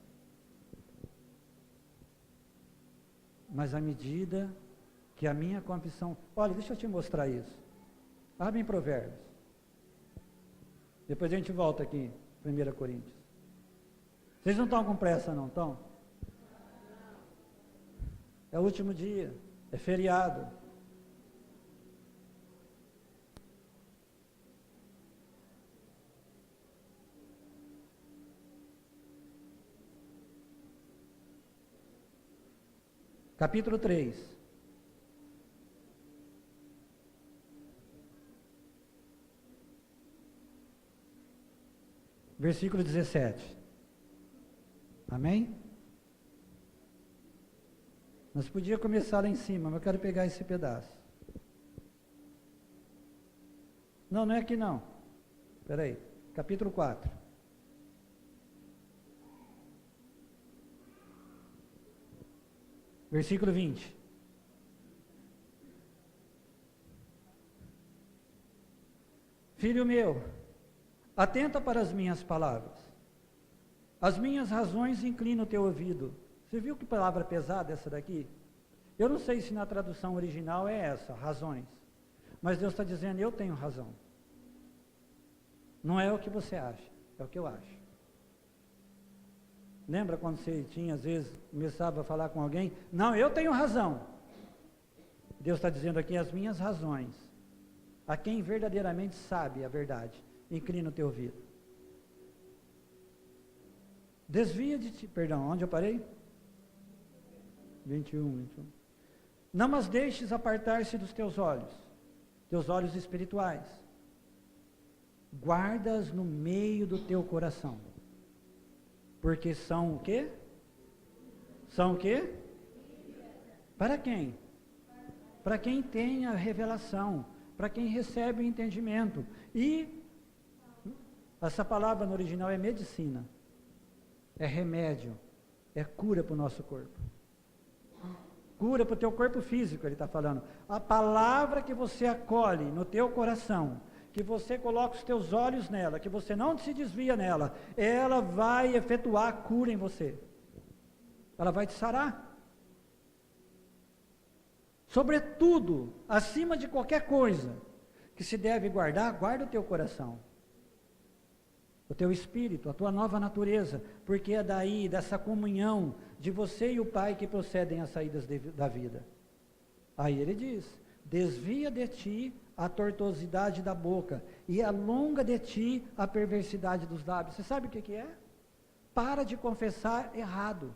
Mas à medida que a minha confissão... Olha, deixa eu te mostrar isso. Abre em Provérbios. Depois a gente volta aqui, 1 Coríntios. Vocês não estão com pressa, não estão? É o último dia, é feriado. Capítulo 3. Versículo 17. Amém? Nós podíamos começar lá em cima, mas eu quero pegar esse pedaço. Não, não é aqui não. Espera aí. Capítulo 4. Versículo 20. Filho meu, atenta para as minhas palavras. As minhas razões inclinam o teu ouvido. Você viu que palavra pesada essa daqui? Eu não sei se na tradução original é essa, razões. Mas Deus está dizendo, eu tenho razão. Não é o que você acha, é o que eu acho. Lembra quando você tinha, às vezes, começava a falar com alguém? Não, eu tenho razão. Deus está dizendo aqui as minhas razões. A quem verdadeiramente sabe a verdade, inclina o teu ouvido. Desvia de ti. Perdão, onde eu parei? 21. Não as deixes apartar-se dos teus olhos espirituais. Guarda-as no meio do teu coração. Porque são o quê? São o quê? Para quem? Para quem tem a revelação, para quem recebe o entendimento. E essa palavra no original é medicina, é remédio, é cura para o nosso corpo. Cura para o teu corpo físico, ele está falando. A palavra que você acolhe no teu coração, que você coloca os teus olhos nela, que você não se desvia nela, ela vai efetuar a cura em você. Ela vai te sarar. Sobretudo, acima de qualquer coisa que se deve guardar, guarda o teu coração. O teu espírito, a tua nova natureza, porque é daí, dessa comunhão de você e o Pai que procedem as saídas da vida. Aí ele diz, desvia de ti a tortuosidade da boca e alonga de ti a perversidade dos lábios. Você sabe o que é? Para de confessar errado,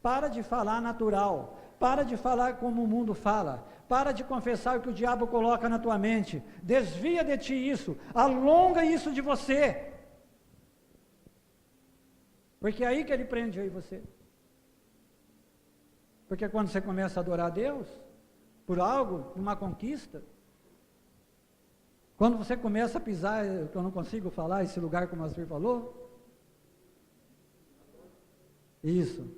para de falar natural, para de falar como o mundo fala, para de confessar o que o diabo coloca na tua mente, desvia de ti isso, alonga isso de você, porque é aí que ele prende eu e você. Porque quando você começa a adorar a Deus, por algo, por uma conquista, quando você começa a pisar, que eu não consigo falar, esse lugar como o Asir falou, isso,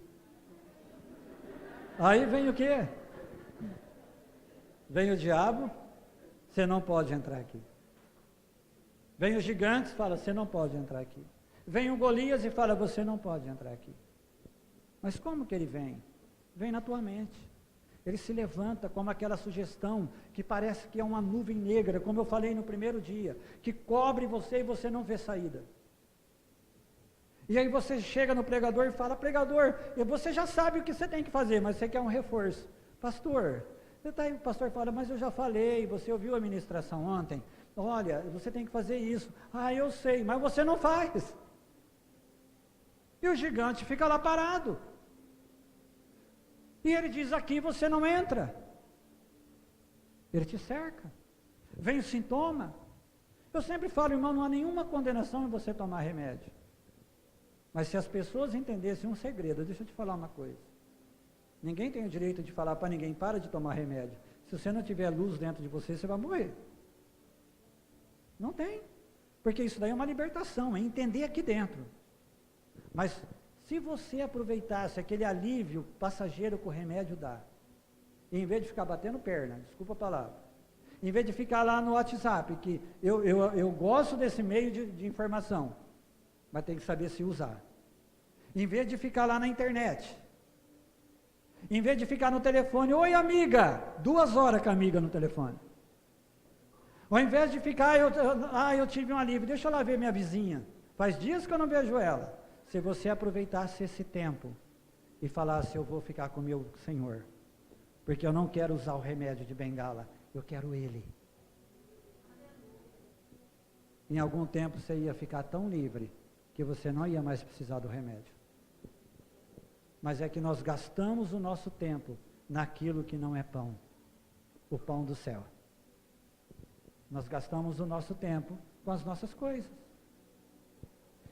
aí vem o quê? Vem o diabo, você não pode entrar aqui. Vem os gigantes, fala, você não pode entrar aqui. Vem o Golias e fala, você não pode entrar aqui. Mas como que ele vem? Vem na tua mente. Ele se levanta como aquela sugestão que parece que é uma nuvem negra, como eu falei no primeiro dia, que cobre você e você não vê saída. E aí você chega no pregador e fala, pregador, você já sabe o que você tem que fazer, mas você quer um reforço. Pastor, o pastor fala, mas eu já falei, você ouviu a ministração ontem? Olha, você tem que fazer isso. Ah, eu sei, mas você não faz. E o gigante fica lá parado. E ele diz, aqui você não entra. Ele te cerca. Vem o sintoma. Eu sempre falo, irmão, não há nenhuma condenação em você tomar remédio. Mas se as pessoas entendessem um segredo, deixa eu te falar uma coisa. Ninguém tem o direito de falar para ninguém, para de tomar remédio. Se você não tiver luz dentro de você, você vai morrer. Não tem. Porque isso daí é uma libertação, é entender aqui dentro. Mas se você aproveitasse aquele alívio passageiro que o remédio dá, e em vez de ficar batendo perna, desculpa a palavra, em vez de ficar lá no WhatsApp, que eu gosto desse meio de informação, mas tem que saber se usar. Em vez de ficar lá na internet, em vez de ficar no telefone, oi amiga, 2 horas com a amiga no telefone. Ao invés de ficar, eu tive um alívio, deixa eu lá ver minha vizinha, faz dias que eu não vejo ela. Se você aproveitasse esse tempo e falasse, eu vou ficar com o meu Senhor, porque eu não quero usar o remédio de bengala, eu quero Ele. Em algum tempo você ia ficar tão livre, que você não ia mais precisar do remédio. Mas é que nós gastamos o nosso tempo naquilo que não é pão, o pão do céu. Nós gastamos o nosso tempo com as nossas coisas.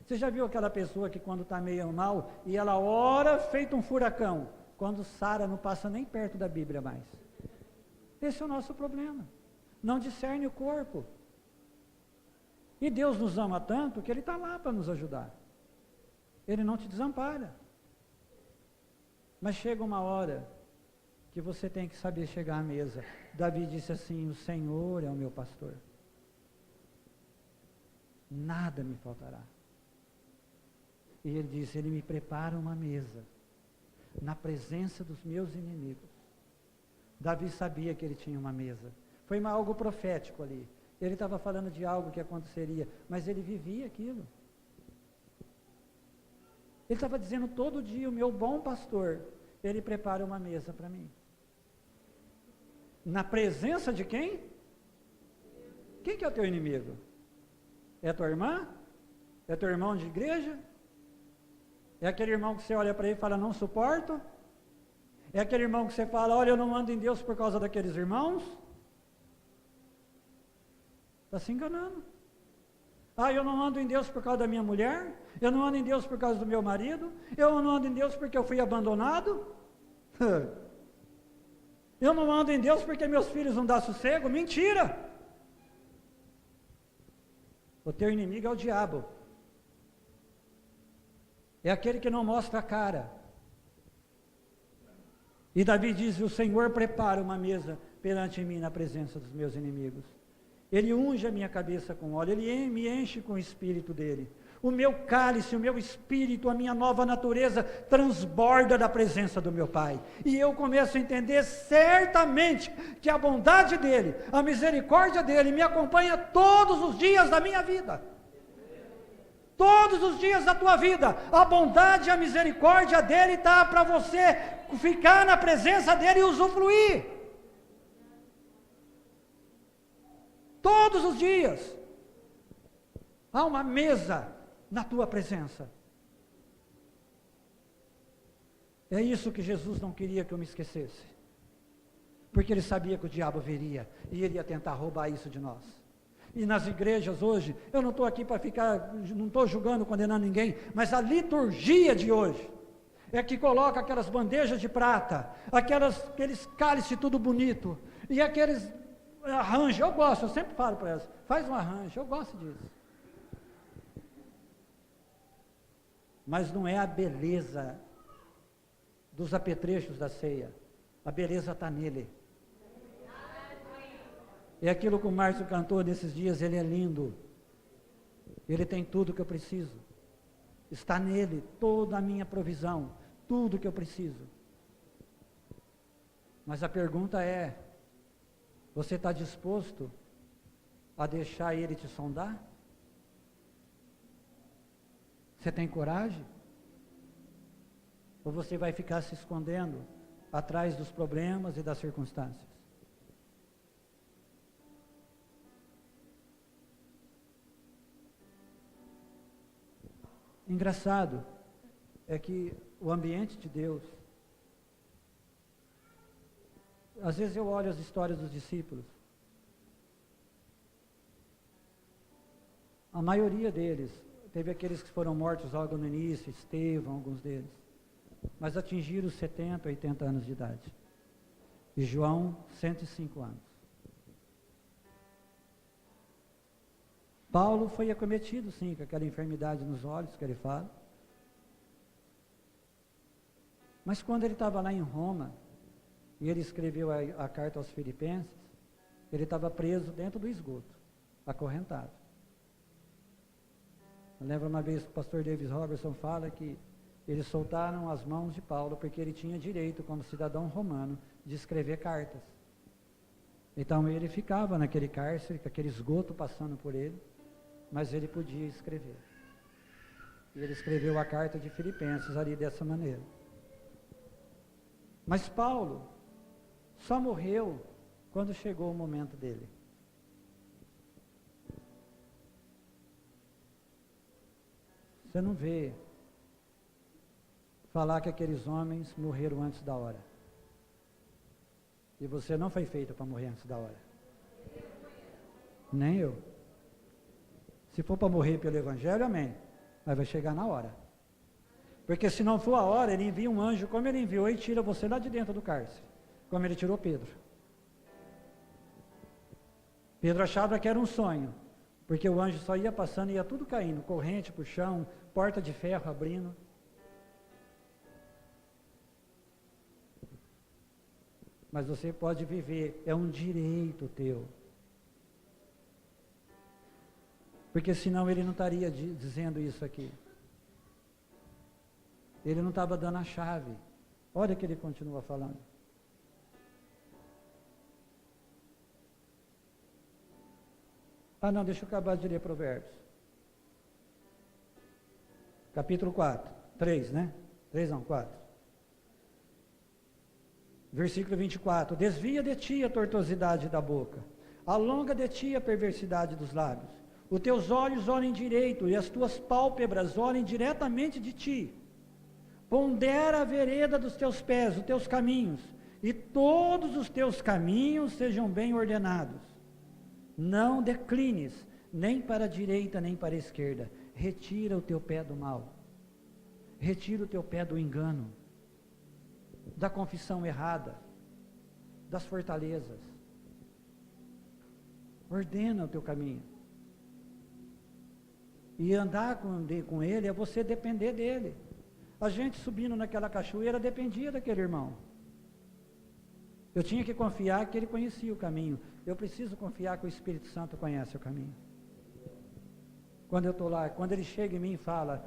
Você já viu aquela pessoa que quando está meio mal, e ela ora feito um furacão, quando sara não passa nem perto da Bíblia mais? Esse é o nosso problema. Não discerne o corpo. E Deus nos ama tanto que Ele está lá para nos ajudar. Ele não te desampara. Mas chega uma hora que você tem que saber chegar à mesa. Davi disse assim, o Senhor é o meu pastor. Nada me faltará. E ele disse, Ele me prepara uma mesa na presença dos meus inimigos. Davi sabia que ele tinha uma mesa. Foi algo profético ali. Ele estava falando de algo que aconteceria, mas ele vivia aquilo. Ele estava dizendo todo dia, o meu bom pastor, Ele prepara uma mesa para mim. Na presença de quem? Quem que é o teu inimigo? É a tua irmã? É teu irmão de igreja? É aquele irmão que você olha para ele e fala, não suporto? É aquele irmão que você fala, olha, eu não ando em Deus por causa daqueles irmãos? Está se enganando. Ah, eu não ando em Deus por causa da minha mulher? Eu não ando em Deus por causa do meu marido? Eu não ando em Deus porque eu fui abandonado? Eu não ando em Deus porque meus filhos não dão sossego? Mentira! O teu inimigo é o diabo. É aquele que não mostra a cara. E Davi diz, o Senhor prepara uma mesa perante mim na presença dos meus inimigos. Ele unge a minha cabeça com óleo, Ele me enche com o Espírito dEle. O meu cálice, o meu espírito, a minha nova natureza transborda da presença do meu Pai. E eu começo a entender certamente que a bondade dEle, a misericórdia dEle me acompanha todos os dias da minha vida. Todos os dias da tua vida, a bondade e a misericórdia dEle está para você ficar na presença dEle e usufruir. Todos os dias, há uma mesa na tua presença. É isso que Jesus não queria que eu me esquecesse, porque Ele sabia que o diabo viria, e ele ia tentar roubar isso de nós. E nas igrejas hoje, eu não estou aqui para ficar, não estou julgando, condenando ninguém, mas a liturgia de hoje, é que coloca aquelas bandejas de prata, aqueles cálices tudo bonito, e aqueles arranjo, eu gosto, eu sempre falo para elas, faz um arranjo, eu gosto disso. Mas não é a beleza dos apetrechos da ceia, a beleza está nele. É aquilo que o Márcio cantou nesses dias, ele é lindo, ele tem tudo que eu preciso, está nele toda a minha provisão, tudo que eu preciso. Mas a pergunta é, você está disposto a deixar Ele te sondar? Você tem coragem? Ou você vai ficar se escondendo atrás dos problemas e das circunstâncias? Engraçado é que o ambiente de Deus, às vezes eu olho as histórias dos discípulos, a maioria deles, teve aqueles que foram mortos logo no início, Estevão, alguns deles, mas atingiram os 70, 80 anos de idade. E João, 105 anos. Paulo foi acometido, sim, com aquela enfermidade nos olhos que ele fala. Mas quando ele estava lá em Roma, e ele escreveu a carta aos Filipenses, ele estava preso dentro do esgoto, acorrentado. Eu lembro uma vez que o pastor Davis Robertson fala que eles soltaram as mãos de Paulo porque ele tinha direito, como cidadão romano, de escrever cartas. Então ele ficava naquele cárcere, com aquele esgoto passando por ele, mas ele podia escrever. E ele escreveu a carta de Filipenses ali dessa maneira. Mas Paulo só morreu quando chegou o momento dele. Você não vê falar que aqueles homens morreram antes da hora. E você não foi feito para morrer antes da hora. Nem eu. Se for para morrer pelo Evangelho, amém. Mas vai chegar na hora. Porque se não for a hora, ele envia um anjo, como ele enviou, e tira você lá de dentro do cárcere. Como ele tirou Pedro. Pedro achava que era um sonho. Porque o anjo só ia passando e ia tudo caindo. Corrente para o chão, porta de ferro abrindo. Mas você pode viver, é um direito teu. Porque senão ele não estaria dizendo isso aqui. Ele não estava dando a chave. Olha que ele continua falando. Ah não, deixa eu acabar de ler Provérbios. Capítulo 4, 3, né? 3 não, 4. Versículo 24. Desvia de ti a tortuosidade da boca, alonga de ti a perversidade dos lábios. Os teus olhos olhem direito e as tuas pálpebras olhem diretamente de ti. Pondera a vereda dos teus pés, os teus caminhos, e todos os teus caminhos sejam bem ordenados. Não declines, nem para a direita, nem para a esquerda. Retira o teu pé do mal. Retira o teu pé do engano, da confissão errada, das fortalezas. Ordena o teu caminho. E andar com ele é você depender dele. A gente subindo naquela cachoeira dependia daquele irmão. Eu tinha que confiar que ele conhecia o caminho. Eu preciso confiar que o Espírito Santo conhece o caminho. Quando eu estou lá, quando ele chega em mim e fala,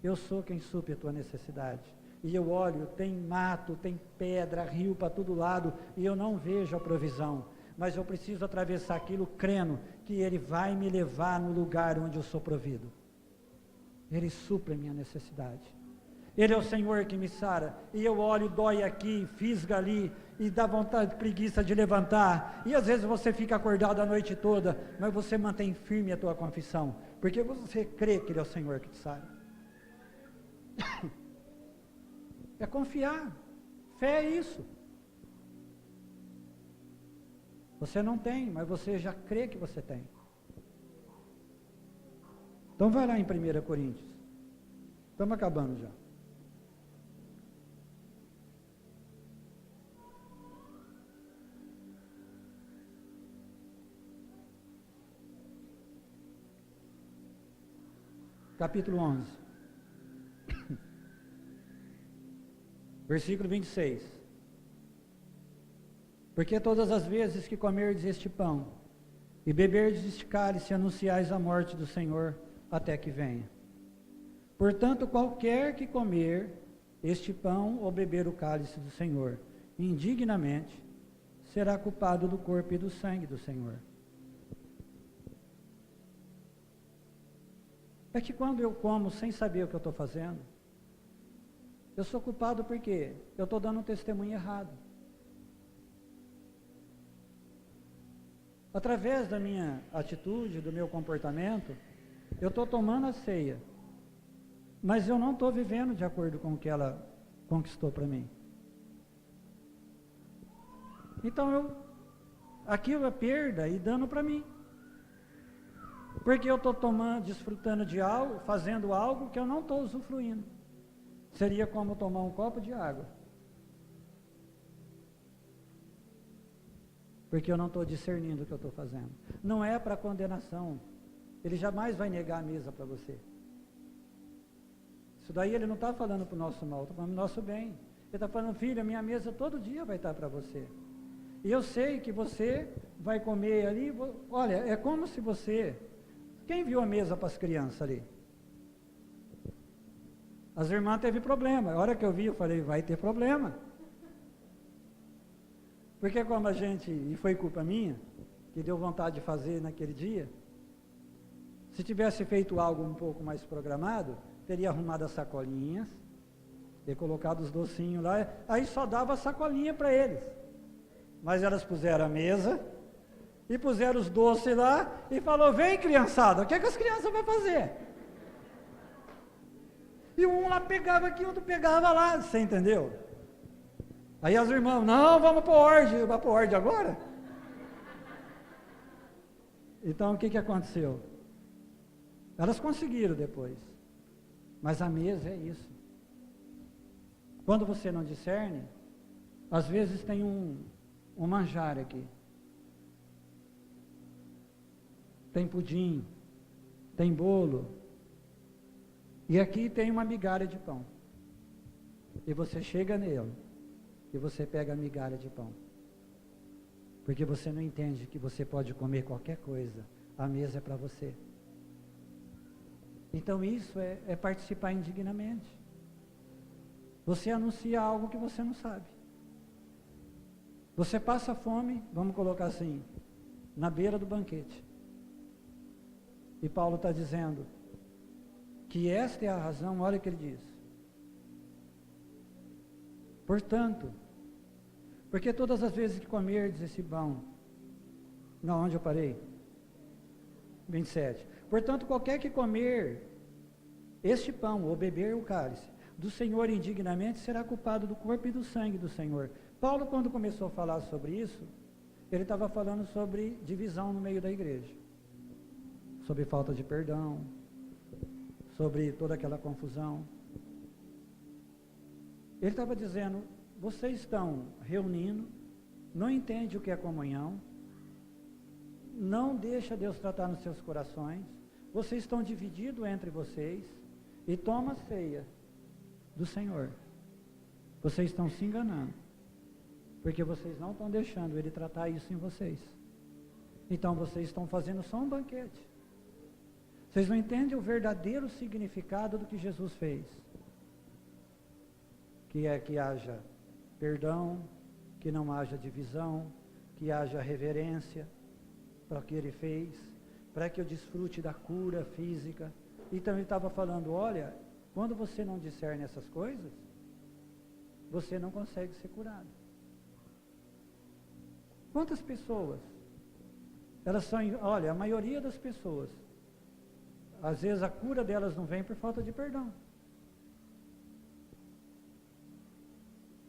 eu sou quem supre a tua necessidade. E eu olho, tem mato, tem pedra, rio para todo lado, e eu não vejo a provisão. Mas eu preciso atravessar aquilo crendo que ele vai me levar no lugar onde eu sou provido. Ele supre a minha necessidade. Ele é o Senhor que me sara, e eu olho, dói aqui, fisga ali, e dá vontade, preguiça de levantar, e às vezes você fica acordado a noite toda, mas você mantém firme a tua confissão, porque você crê que Ele é o Senhor que te sara. É confiar, fé é isso. Você não tem, mas você já crê que você tem. Então vai lá em 1 Coríntios, estamos acabando já. Capítulo 11, versículo 26. Porque todas as vezes que comerdes este pão e beberdes este cálice, anunciais a morte do Senhor até que venha. Portanto, qualquer que comer este pão ou beber o cálice do Senhor indignamente, será culpado do corpo e do sangue do Senhor. É que quando eu como sem saber o que eu estou fazendo, eu sou culpado porque eu estou dando um testemunho errado. Através da minha atitude, do meu comportamento, eu estou tomando a ceia, mas eu não estou vivendo de acordo com o que ela conquistou para mim. Então, aquilo é perda e dano para mim. Porque eu estou desfrutando de algo, fazendo algo que eu não estou usufruindo. Seria como tomar um copo de água. Porque eu não estou discernindo o que eu estou fazendo. Não é para condenação. Ele jamais vai negar a mesa para você. Isso daí ele não está falando para o nosso mal, está falando para o nosso bem. Ele está falando, filho, a minha mesa todo dia vai estar para você. E eu sei que você vai comer ali. Olha, é como se você... Quem viu a mesa para as crianças ali? As irmãs teve problema. A hora que eu vi, eu falei, vai ter problema. Porque como a gente, e foi culpa minha, que deu vontade de fazer naquele dia, se tivesse feito algo um pouco mais programado, teria arrumado as sacolinhas, e colocado os docinhos lá, aí só dava a sacolinha para eles. Mas elas puseram a mesa, e puseram os doces lá, e falou, vem criançada, o que é que as crianças vão fazer? E um lá pegava aqui, outro pegava lá, você entendeu? Aí as irmãs, não, vamos para o orge, vai para o orge agora? Então o que aconteceu? Elas conseguiram depois, mas a mesa é isso. Quando você não discerne, às vezes tem um manjar aqui. Tem pudim, tem bolo, e aqui tem uma migalha de pão. E você chega nele, e você pega a migalha de pão. Porque você não entende que você pode comer qualquer coisa, a mesa é para você. Então isso é participar indignamente. Você anuncia algo que você não sabe. Você passa fome, vamos colocar assim, na beira do banquete. E Paulo está dizendo que esta é a razão, olha o que ele diz. Portanto, porque todas as vezes que comerdes esse pão, não, onde eu parei? 27. Portanto, qualquer que comer este pão ou beber o cálice do Senhor indignamente será culpado do corpo e do sangue do Senhor. Paulo, quando começou a falar sobre isso, ele estava falando sobre divisão no meio da igreja, sobre falta de perdão, sobre toda aquela confusão. Ele estava dizendo, vocês estão reunindo, não entende o que é comunhão, não deixa Deus tratar nos seus corações, vocês estão divididos entre vocês, e toma a ceia do Senhor. Vocês estão se enganando, porque vocês não estão deixando Ele tratar isso em vocês. Então vocês estão fazendo só um banquete. Vocês não entendem o verdadeiro significado do que Jesus fez. Que é que haja perdão, que não haja divisão, que haja reverência para o que Ele fez, para que eu desfrute da cura física. Então ele estava falando, olha, quando você não discerne essas coisas, você não consegue ser curado. Quantas pessoas? Elas são, olha, a maioria das pessoas, às vezes a cura delas não vem por falta de perdão.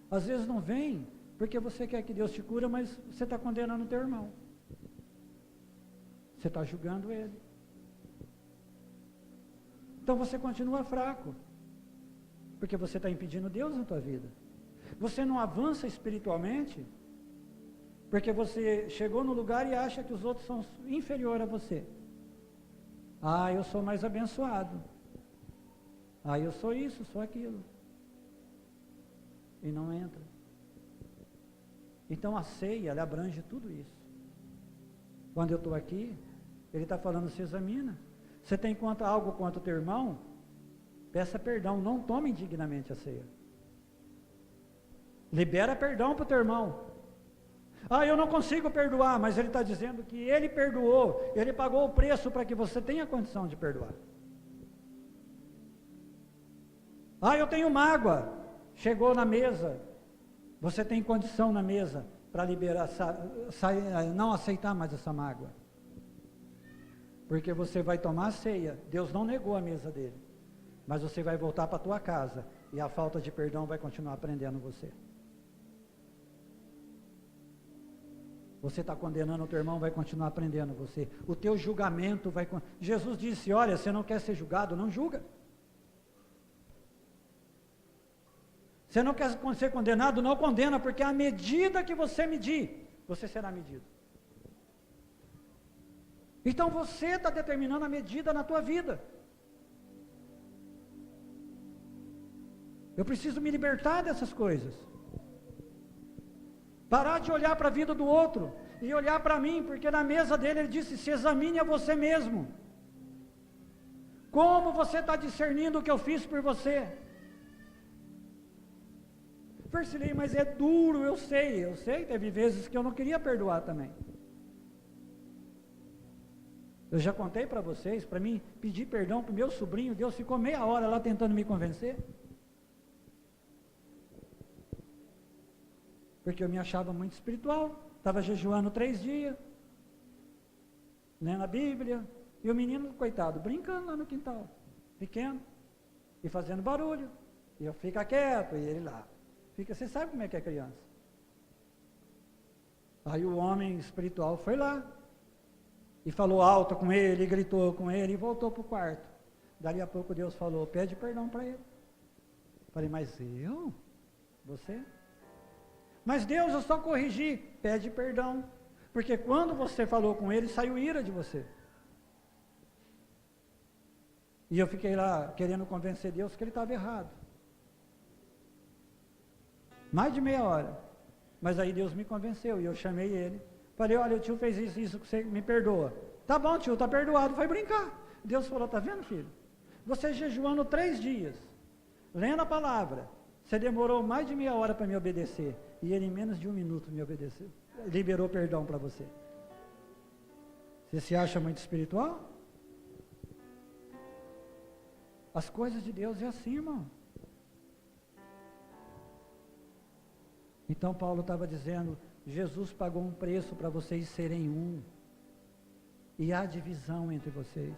Às vezes não vem porque você quer que Deus te cura, mas você está condenando o teu irmão. Você está julgando ele. Então você continua fraco, porque você está impedindo Deus na tua vida. Você não avança espiritualmente, porque você chegou no lugar e acha que os outros são inferiores a você. Ah, eu sou mais abençoado. Ah, eu sou isso, sou aquilo. E não entra. Então a ceia, ela abrange tudo isso. Quando eu estou aqui, ele está falando, se examina. Você tem algo contra o teu irmão? Peça perdão, não tome indignamente a ceia. Libera perdão para o teu irmão. Ah, eu não consigo perdoar, mas ele está dizendo que ele perdoou, ele pagou o preço para que você tenha condição de perdoar. Ah, eu tenho mágoa. Chegou na mesa, você tem condição na mesa para liberar, não aceitar mais essa mágoa. Porque você vai tomar a ceia, Deus não negou a mesa dele, mas você vai voltar para a tua casa e a falta de perdão vai continuar prendendo você. Você está condenando o teu irmão, vai continuar prendendo você. O teu julgamento vai... Jesus disse, olha, você não quer ser julgado, não julga. Você não quer ser condenado, não condena, porque à medida que você medir, você será medido. Então você está determinando a medida na tua vida. Eu preciso me libertar dessas coisas. Parar de olhar para a vida do outro e olhar para mim, porque na mesa dele ele disse, se examine a você mesmo. Como você está discernindo o que eu fiz por você? Percebei, mas é duro, eu sei, teve vezes que eu não queria perdoar também. Eu já contei para vocês, para mim pedir perdão para o meu sobrinho, Deus ficou meia hora lá tentando me convencer. Porque eu me achava muito espiritual, estava jejuando 3 dias, lendo a Bíblia, e o menino, coitado, brincando lá no quintal, pequeno, e fazendo barulho, e eu fico quieto, e ele lá. Você sabe como é que é criança. Aí o homem espiritual foi lá, e falou alto com ele, e gritou com ele, e voltou para o quarto. Dali a pouco Deus falou, pede perdão para ele. Falei, mas eu? Você? Mas Deus, eu só corrigi. Pede perdão. Porque quando você falou com ele, saiu ira de você. E eu fiquei lá querendo convencer Deus que ele estava errado. Mais de meia hora. Mas aí Deus me convenceu e eu chamei ele. Falei, olha, o tio fez isso que você me perdoa. Tá bom, tio, tá perdoado. Foi brincar. Deus falou, tá vendo, filho? Você jejuando 3 dias, lendo a palavra, você demorou mais de meia hora para me obedecer. E ele em menos de 1 minuto me obedeceu. Liberou perdão para você. Você se acha muito espiritual? As coisas de Deus é assim, irmão. Então Paulo estava dizendo, Jesus pagou um preço para vocês serem um. E há divisão entre vocês.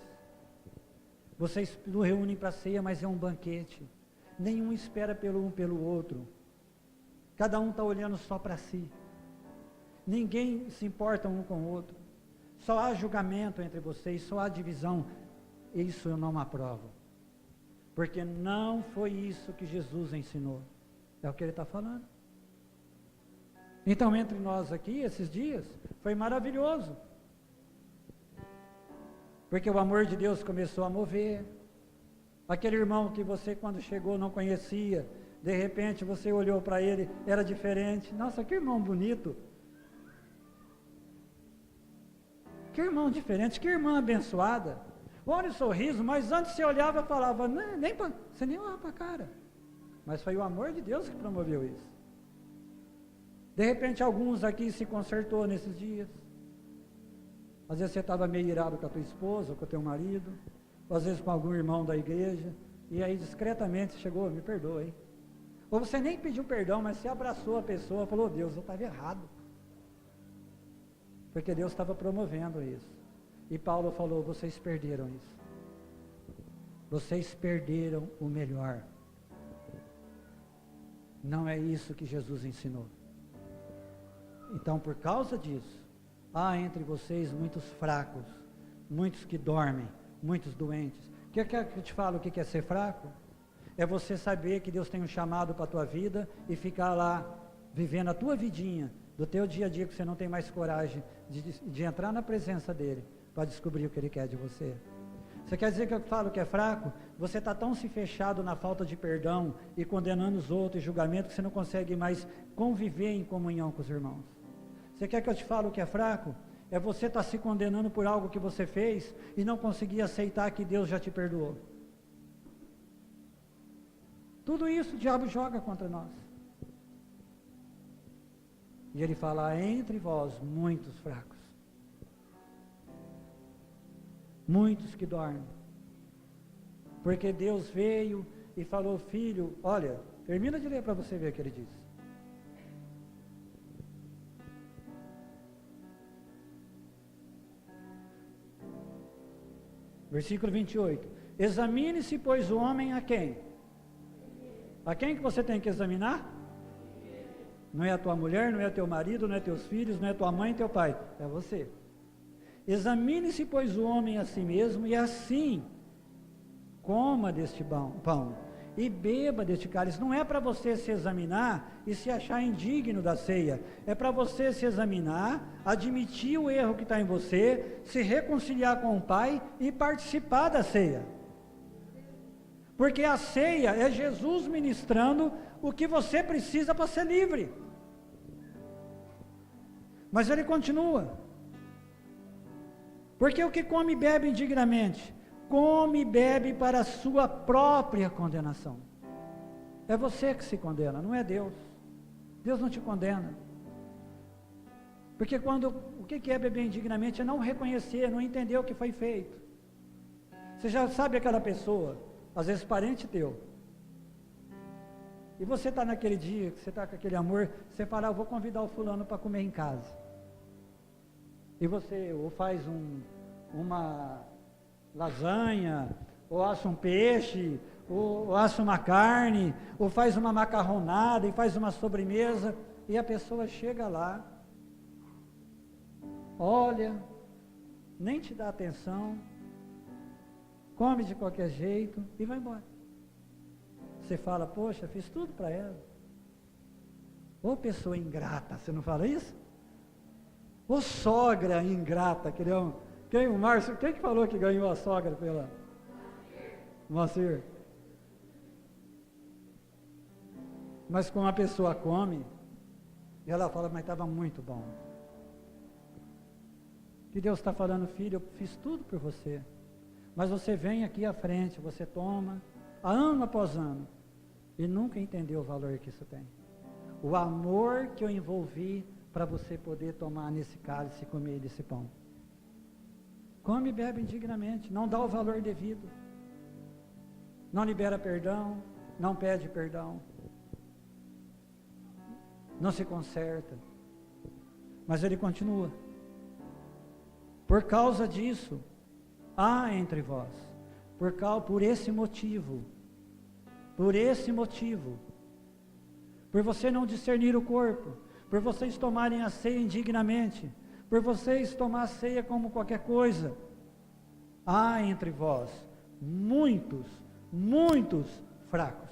Vocês não reúnem para ceia, mas é um banquete. Nenhum espera um pelo outro. Cada um está olhando só para si. Ninguém se importa um com o outro. Só há julgamento entre vocês, só há divisão. Isso eu não aprovo. Porque não foi isso que Jesus ensinou. É o que ele está falando. Então, entre nós aqui, esses dias, foi maravilhoso. Porque o amor de Deus começou a mover. Aquele irmão que você, quando chegou, não conhecia, de repente você olhou para ele, era diferente. Nossa, que irmão bonito. Que irmão diferente, que irmã abençoada. Olha o sorriso, mas antes você olhava e falava, você nem olhava para a cara. Mas foi o amor de Deus que promoveu isso. De repente alguns aqui se consertou nesses dias. Às vezes você estava meio irado com a tua esposa, ou com o teu marido, ou às vezes com algum irmão da igreja, e aí discretamente chegou, me perdoa, hein? Ou você nem pediu perdão, mas você abraçou a pessoa, falou, Deus, eu estava errado. Porque Deus estava promovendo isso. E Paulo falou, vocês perderam isso. Vocês perderam o melhor. Não é isso que Jesus ensinou. Então, por causa disso, há entre vocês muitos fracos, muitos que dormem, muitos doentes. Quer que eu te falo o que é ser fraco? É você saber que Deus tem um chamado para a tua vida e ficar lá, vivendo a tua vidinha, do teu dia a dia, que você não tem mais coragem de entrar na presença dEle, para descobrir o que Ele quer de você. Você quer dizer que eu falo que é fraco? Você está tão se fechado na falta de perdão e condenando os outros, julgamento, que você não consegue mais conviver em comunhão com os irmãos. Você quer que eu te falo que é fraco? É você estar se condenando por algo que você fez e não conseguir aceitar que Deus já te perdoou. Tudo isso o diabo joga contra nós. E ele fala, há entre vós muitos fracos. Muitos que dormem. Porque Deus veio e falou: filho, olha, termina de ler para você ver o que ele diz. Versículo 28. Examine-se, pois, o homem a quem? A quem que você tem que examinar? Não é a tua mulher, não é teu marido, não é teus filhos, não é tua mãe e teu pai. É você. Examine-se, pois, o homem a si mesmo, e assim coma deste pão e beba deste cálice. Não é para você se examinar e se achar indigno da ceia. É para você se examinar, admitir o erro que está em você, se reconciliar com o Pai e participar da ceia. Porque a ceia é Jesus ministrando o que você precisa para ser livre. Mas ele continua. Porque o que come e bebe indignamente, come e bebe para a sua própria condenação. É você que se condena, não é Deus. Deus não te condena. Porque o que é beber indignamente? É não reconhecer, não entender o que foi feito. Você já sabe aquela pessoa, às vezes parente teu, e você está naquele dia, que você está com aquele amor, você fala: eu vou convidar o fulano para comer em casa. E você ou faz uma lasanha, ou assa um peixe, ou assa uma carne, ou faz uma macarronada e faz uma sobremesa, e a pessoa chega lá, olha, nem te dá atenção, come de qualquer jeito e vai embora. Você fala: poxa, fiz tudo para ela. Ô pessoa ingrata, você não fala isso? Ô sogra ingrata, o Márcio, quem que falou que ganhou a sogra pela? Moacir. Mas quando a pessoa come, e ela fala: mas estava muito bom. Que Deus está falando: filho, eu fiz tudo por você. Mas você vem aqui à frente, você toma, ano após ano, e nunca entendeu o valor que isso tem. O amor que eu envolvi para você poder tomar nesse cálice e comer desse pão. Come e bebe indignamente, não dá o valor devido. Não libera perdão, não pede perdão. Não se conserta. Mas ele continua. Por causa disso, há entre vós, por esse motivo, por você não discernir o corpo, por vocês tomarem a ceia indignamente, por vocês tomar a ceia como qualquer coisa, há entre vós muitos fracos,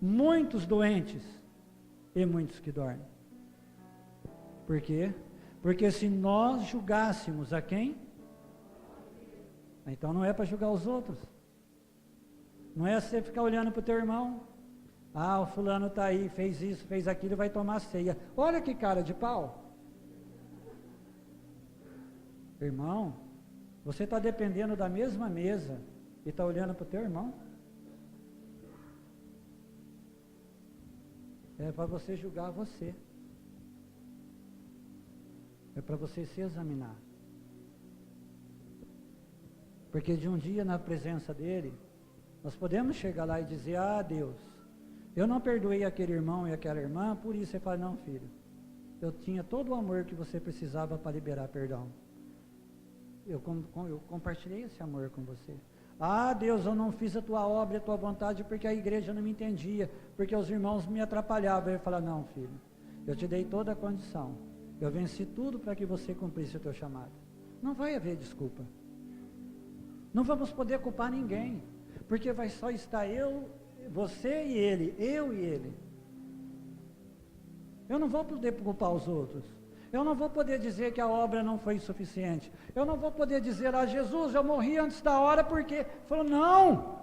muitos doentes e muitos que dormem. Por quê? Porque se nós julgássemos a quem? Então não é para julgar os outros. Não é você ficar olhando para o teu irmão. Ah, o fulano está aí, fez isso, fez aquilo, vai tomar ceia. Olha que cara de pau. Irmão, você está dependendo da mesma mesa e está olhando para o teu irmão? É para você julgar você. É para você se examinar. Porque de um dia na presença dele, nós podemos chegar lá e dizer: ah, Deus, eu não perdoei aquele irmão e aquela irmã, por isso você fala: não, filho, eu tinha todo o amor que você precisava para liberar perdão. Eu compartilhei esse amor com você. Ah, Deus, eu não fiz a tua obra e a tua vontade porque a igreja não me entendia, porque os irmãos me atrapalhavam. Eu falo: não, filho, eu te dei toda a condição, eu venci tudo para que você cumprisse o teu chamado. Não vai haver desculpa. Não vamos poder culpar ninguém, porque vai só estar você e ele, eu e ele. Eu não vou poder culpar os outros. Eu não vou poder dizer que a obra não foi suficiente. Eu não vou poder dizer: ah, Jesus, eu morri antes da hora porque... Falou: não!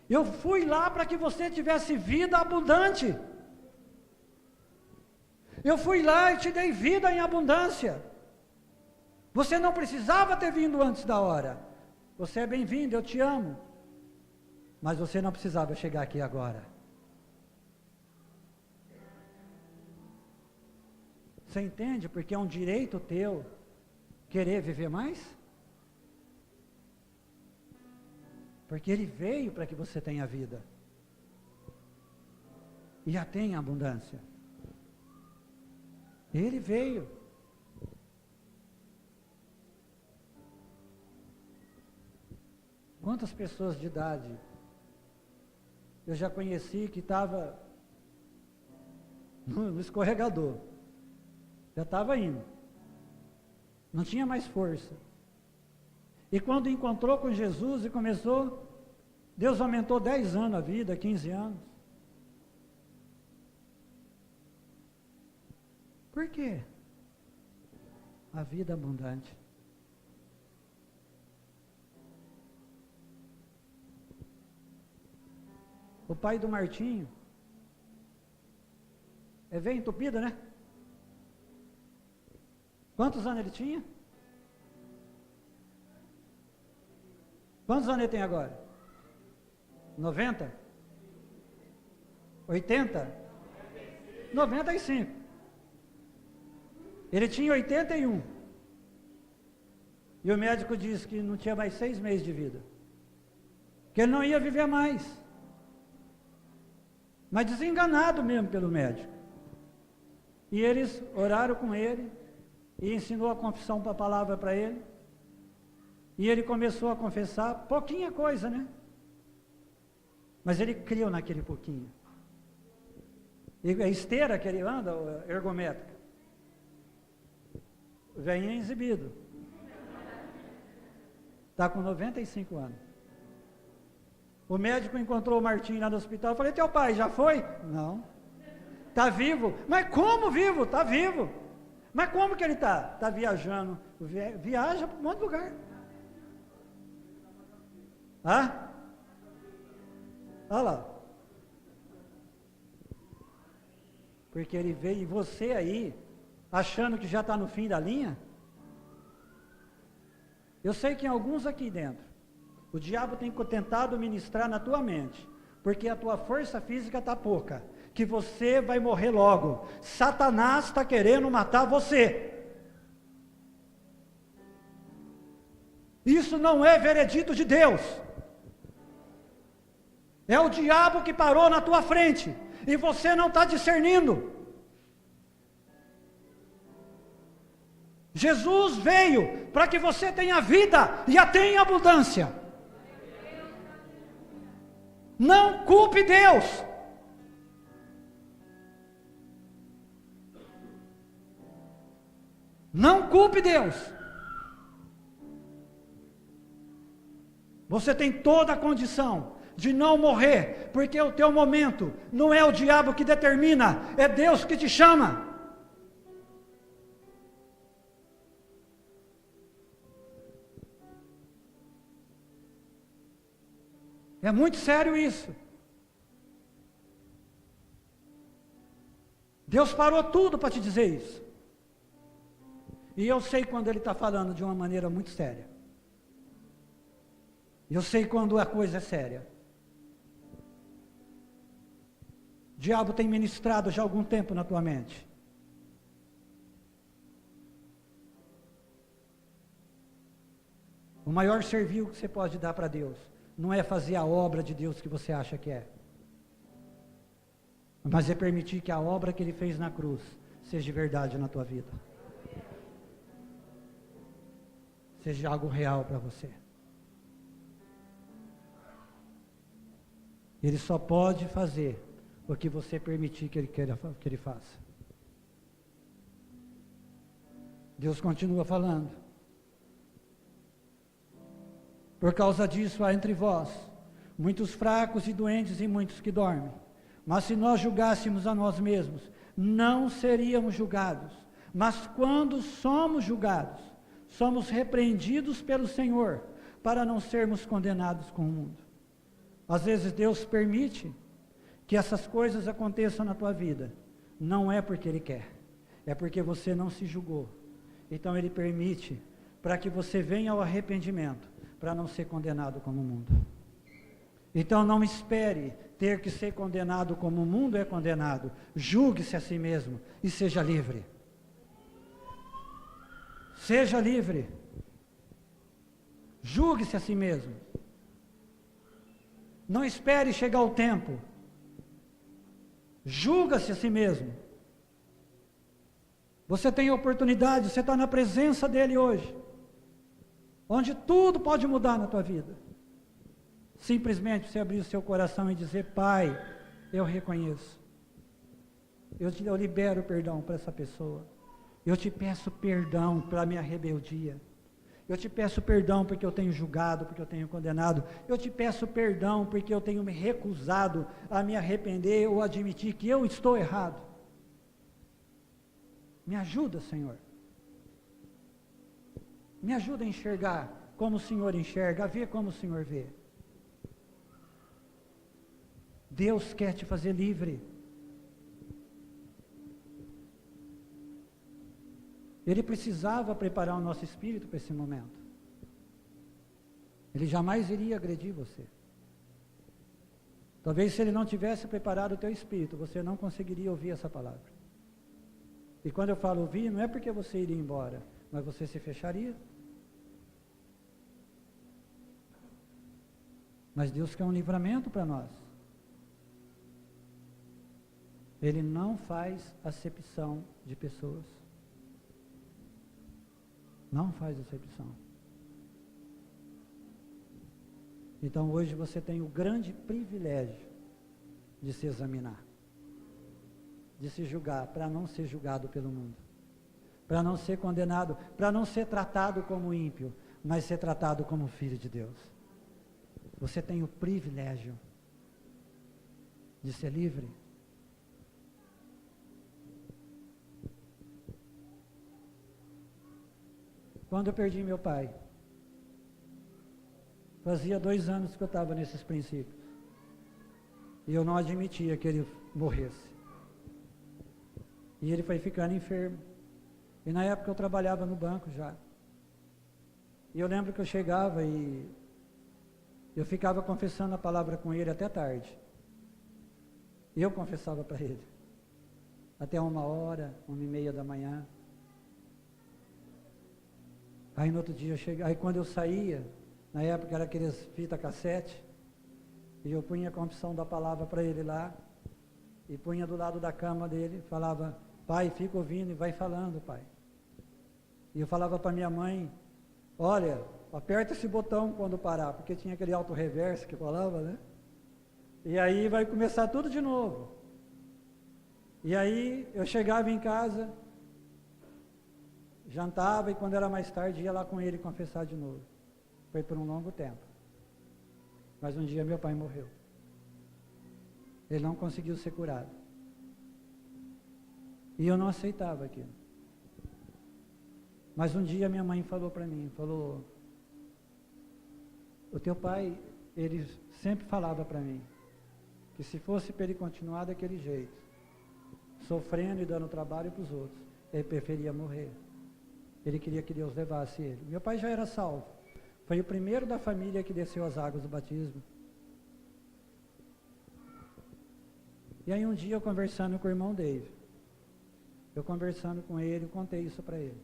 Eu fui lá para que você tivesse vida abundante. Eu fui lá e te dei vida em abundância. Você não precisava ter vindo antes da hora. Você é bem-vindo, eu te amo. Mas você não precisava chegar aqui agora. Você entende? Porque é um direito teu querer viver mais? Porque Ele veio para que você tenha vida. E a tenha abundância. Ele veio. Quantas pessoas de idade eu já conheci que estava no escorregador. Já estava indo. Não tinha mais força. E quando encontrou com Jesus e começou, Deus aumentou 10 anos a vida, 15 anos. Por quê? A vida abundante. O pai do Martinho, é veia entupida, né? Quantos anos ele tinha? Quantos anos ele tem agora? 90? 80? 95. Ele tinha 81. E o médico disse que não tinha mais 6 meses de vida. Que ele não ia viver mais. Mas desenganado mesmo pelo médico. E eles oraram com ele, e ensinou a confissão para a palavra para ele, e ele começou a confessar, pouquinha coisa, né? Mas ele criou naquele pouquinho. E a esteira que ele anda, ergométrica, o velhinho é exibido. Está com 95 anos. O médico encontrou o Martim lá no hospital. Eu falei, teu pai já foi? Não. Está vivo. Mas como vivo? Está vivo. Mas como que ele está? Está viajando. Viaja para um monte de lugar. Ah? Olha lá. Porque ele veio, e você aí, achando que já está no fim da linha? Eu sei que em alguns aqui dentro, o diabo tem tentado ministrar na tua mente, porque a tua força física está pouca, que você vai morrer logo. Satanás está querendo matar você. Isso não é veredito de Deus. É o diabo que parou na tua frente, e você não está discernindo. Jesus veio para que você tenha vida e a tenha abundância. Não culpe Deus. Não culpe Deus. Você tem toda a condição de não morrer, porque o teu momento não é o diabo que determina, é Deus que te chama. É muito sério isso. Deus parou tudo para te dizer isso. E eu sei quando Ele está falando de uma maneira muito séria. Eu sei quando a coisa é séria. O diabo tem ministrado já há algum tempo na tua mente. O maior serviço que você pode dar para Deus não é fazer a obra de Deus que você acha que é, mas é permitir que a obra que Ele fez na cruz seja verdade na tua vida, seja algo real para você. Ele só pode fazer o que você permitir que Ele faça. Deus continua falando. Por causa disso há entre vós muitos fracos e doentes e muitos que dormem. Mas se nós julgássemos a nós mesmos, não seríamos julgados. Mas quando somos julgados, somos repreendidos pelo Senhor, para não sermos condenados com o mundo. Às vezes Deus permite que essas coisas aconteçam na tua vida. Não é porque Ele quer, é porque você não se julgou. Então Ele permite para que você venha ao arrependimento, para não ser condenado como o mundo. Então não espere ter que ser condenado como o mundo é condenado. Julgue-se a si mesmo e seja livre. Seja livre. Julgue-se a si mesmo. Não espere chegar o tempo. Julga-se a si mesmo. Você tem a oportunidade, você está na presença dele hoje, onde tudo pode mudar na tua vida. Simplesmente você abrir o seu coração e dizer: Pai, eu reconheço. Eu libero perdão para essa pessoa. Eu te peço perdão pela minha rebeldia. Eu te peço perdão porque eu tenho julgado, porque eu tenho condenado. Eu te peço perdão porque eu tenho me recusado a me arrepender ou admitir que eu estou errado. Me ajuda, Senhor. Me ajuda a enxergar como o Senhor enxerga, a ver como o Senhor vê. Deus quer te fazer livre. Ele precisava preparar o nosso espírito para esse momento. Ele jamais iria agredir você. Talvez se ele não tivesse preparado o teu espírito, você não conseguiria ouvir essa palavra. E quando eu falo ouvir, não é porque você iria embora, mas você se fecharia. Mas Deus quer um livramento para nós. Ele não faz acepção de pessoas. Não faz acepção. Então hoje você tem o grande privilégio de se examinar, de se julgar, para não ser julgado pelo mundo, para não ser condenado, para não ser tratado como ímpio, mas ser tratado como filho de Deus. Você tem o privilégio de ser livre. Quando eu perdi meu pai, fazia 2 anos que eu estava nesses princípios. E eu não admitia que ele morresse. E ele foi ficando enfermo. E na época eu trabalhava no banco já. E eu lembro que eu chegava e eu ficava confessando a palavra com ele até tarde. E eu confessava para ele. Até 1h, 1h30 da manhã. Aí no outro dia eu chegava, aí quando eu saía, na época era aqueles fita cassete, e eu punha a confissão da palavra para ele lá, e punha do lado da cama dele, falava: Pai, fica ouvindo e vai falando, pai. E eu falava para minha mãe: olha, aperta esse botão quando parar, porque tinha aquele auto-reverse que falava, né? E aí vai começar tudo de novo. E aí eu chegava em casa, jantava, e quando era mais tarde ia lá com ele confessar de novo. Foi por um longo tempo. Mas um dia meu pai morreu. Ele não conseguiu ser curado. E eu não aceitava aquilo. Mas um dia minha mãe falou para mim, falou: o teu pai, ele sempre falava para mim, que se fosse para ele continuar daquele jeito, sofrendo e dando trabalho para os outros, ele preferia morrer. Ele queria que Deus levasse ele. Meu pai já era salvo. Foi o primeiro da família que desceu as águas do batismo. E aí um dia eu conversando com o irmão Dave, eu conversando com ele, eu contei isso para ele.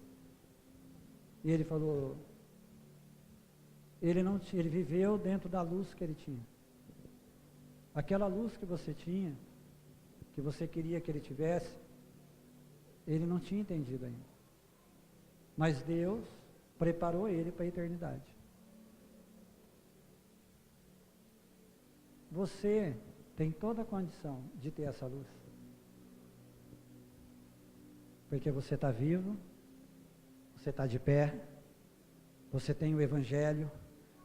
E ele falou, ele viveu dentro da luz que ele tinha. Aquela luz que você tinha, que você queria que ele tivesse, ele não tinha entendido ainda. Mas Deus preparou ele para a eternidade. Você tem toda a condição de ter essa luz. Porque você está vivo, você está de pé, você tem o Evangelho,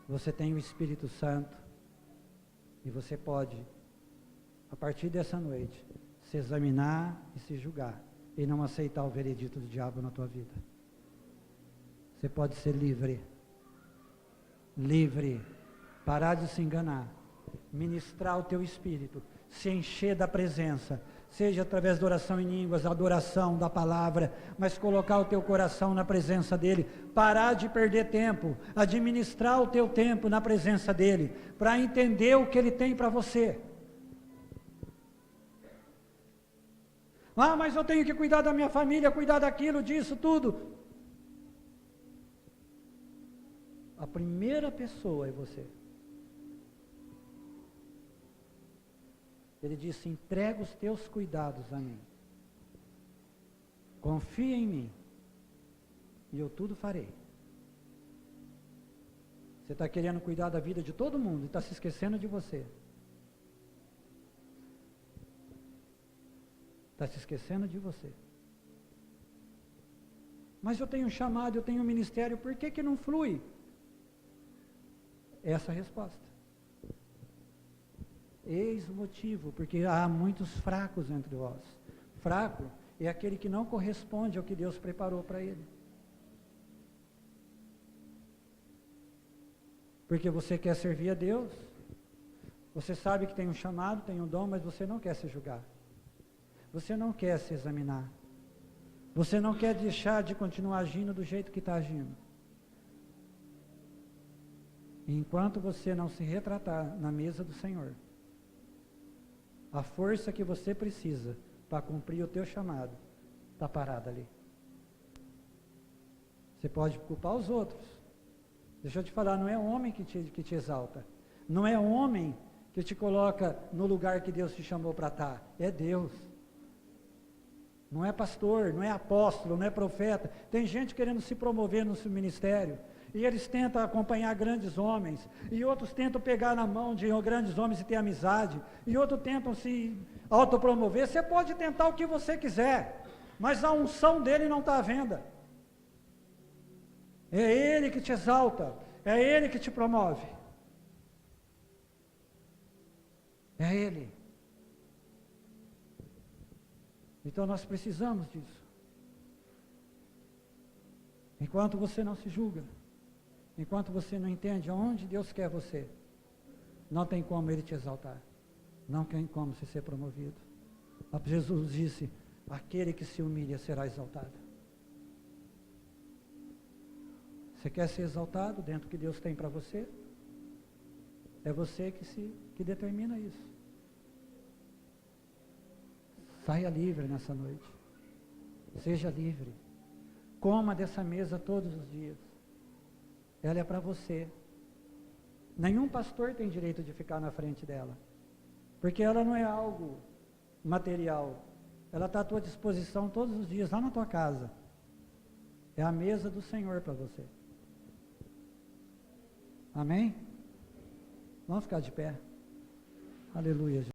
você tem o Espírito Santo, e você pode, a partir dessa noite, se examinar e se julgar, e não aceitar o veredito do diabo na tua vida. Você pode ser livre, parar de se enganar, ministrar o teu espírito, se encher da presença, seja através da oração em línguas, adoração da palavra, mas colocar o teu coração na presença dele, parar de perder tempo, administrar o teu tempo na presença dele, para entender o que ele tem para você. Ah, mas eu tenho que cuidar da minha família, cuidar daquilo, disso, tudo. A primeira pessoa é você. Ele disse: entrega os teus cuidados a mim. Confia em mim. E eu tudo farei. Você está querendo cuidar da vida de todo mundo e está se esquecendo de você. Está se esquecendo de você. Mas eu tenho um chamado, eu tenho um ministério, por que não flui? Essa é a resposta. Eis o motivo, porque há muitos fracos entre vós. Fraco é aquele que não corresponde ao que Deus preparou para ele. Porque você quer servir a Deus, você sabe que tem um chamado, tem um dom, mas você não quer se julgar. Você não quer se examinar. Você não quer deixar de continuar agindo do jeito que está agindo. E enquanto você não se retratar na mesa do Senhor, a força que você precisa para cumprir o teu chamado está parada ali. Você pode culpar os outros. Deixa eu te falar, não é homem que te exalta. Não é homem que te coloca no lugar que Deus te chamou para estar. É Deus. Não é pastor, não é apóstolo, não é profeta. Tem gente querendo se promover no seu ministério. E eles tentam acompanhar grandes homens. E outros tentam pegar na mão de grandes homens e ter amizade. E outros tentam se autopromover. Você pode tentar o que você quiser. Mas a unção dele não está à venda. É ele que te exalta. É ele que te promove. É ele. Então nós precisamos disso. Enquanto você não se julga, enquanto você não entende aonde Deus quer você, não tem como Ele te exaltar. Não tem como você ser promovido. Jesus disse: aquele que se humilha será exaltado. Você quer ser exaltado dentro do que Deus tem para você? É você que determina isso. Saia livre nessa noite. Seja livre. Coma dessa mesa todos os dias. Ela é para você. Nenhum pastor tem direito de ficar na frente dela. Porque ela não é algo material. Ela está à tua disposição todos os dias, lá na tua casa. É a mesa do Senhor para você. Amém? Vamos ficar de pé. Aleluia.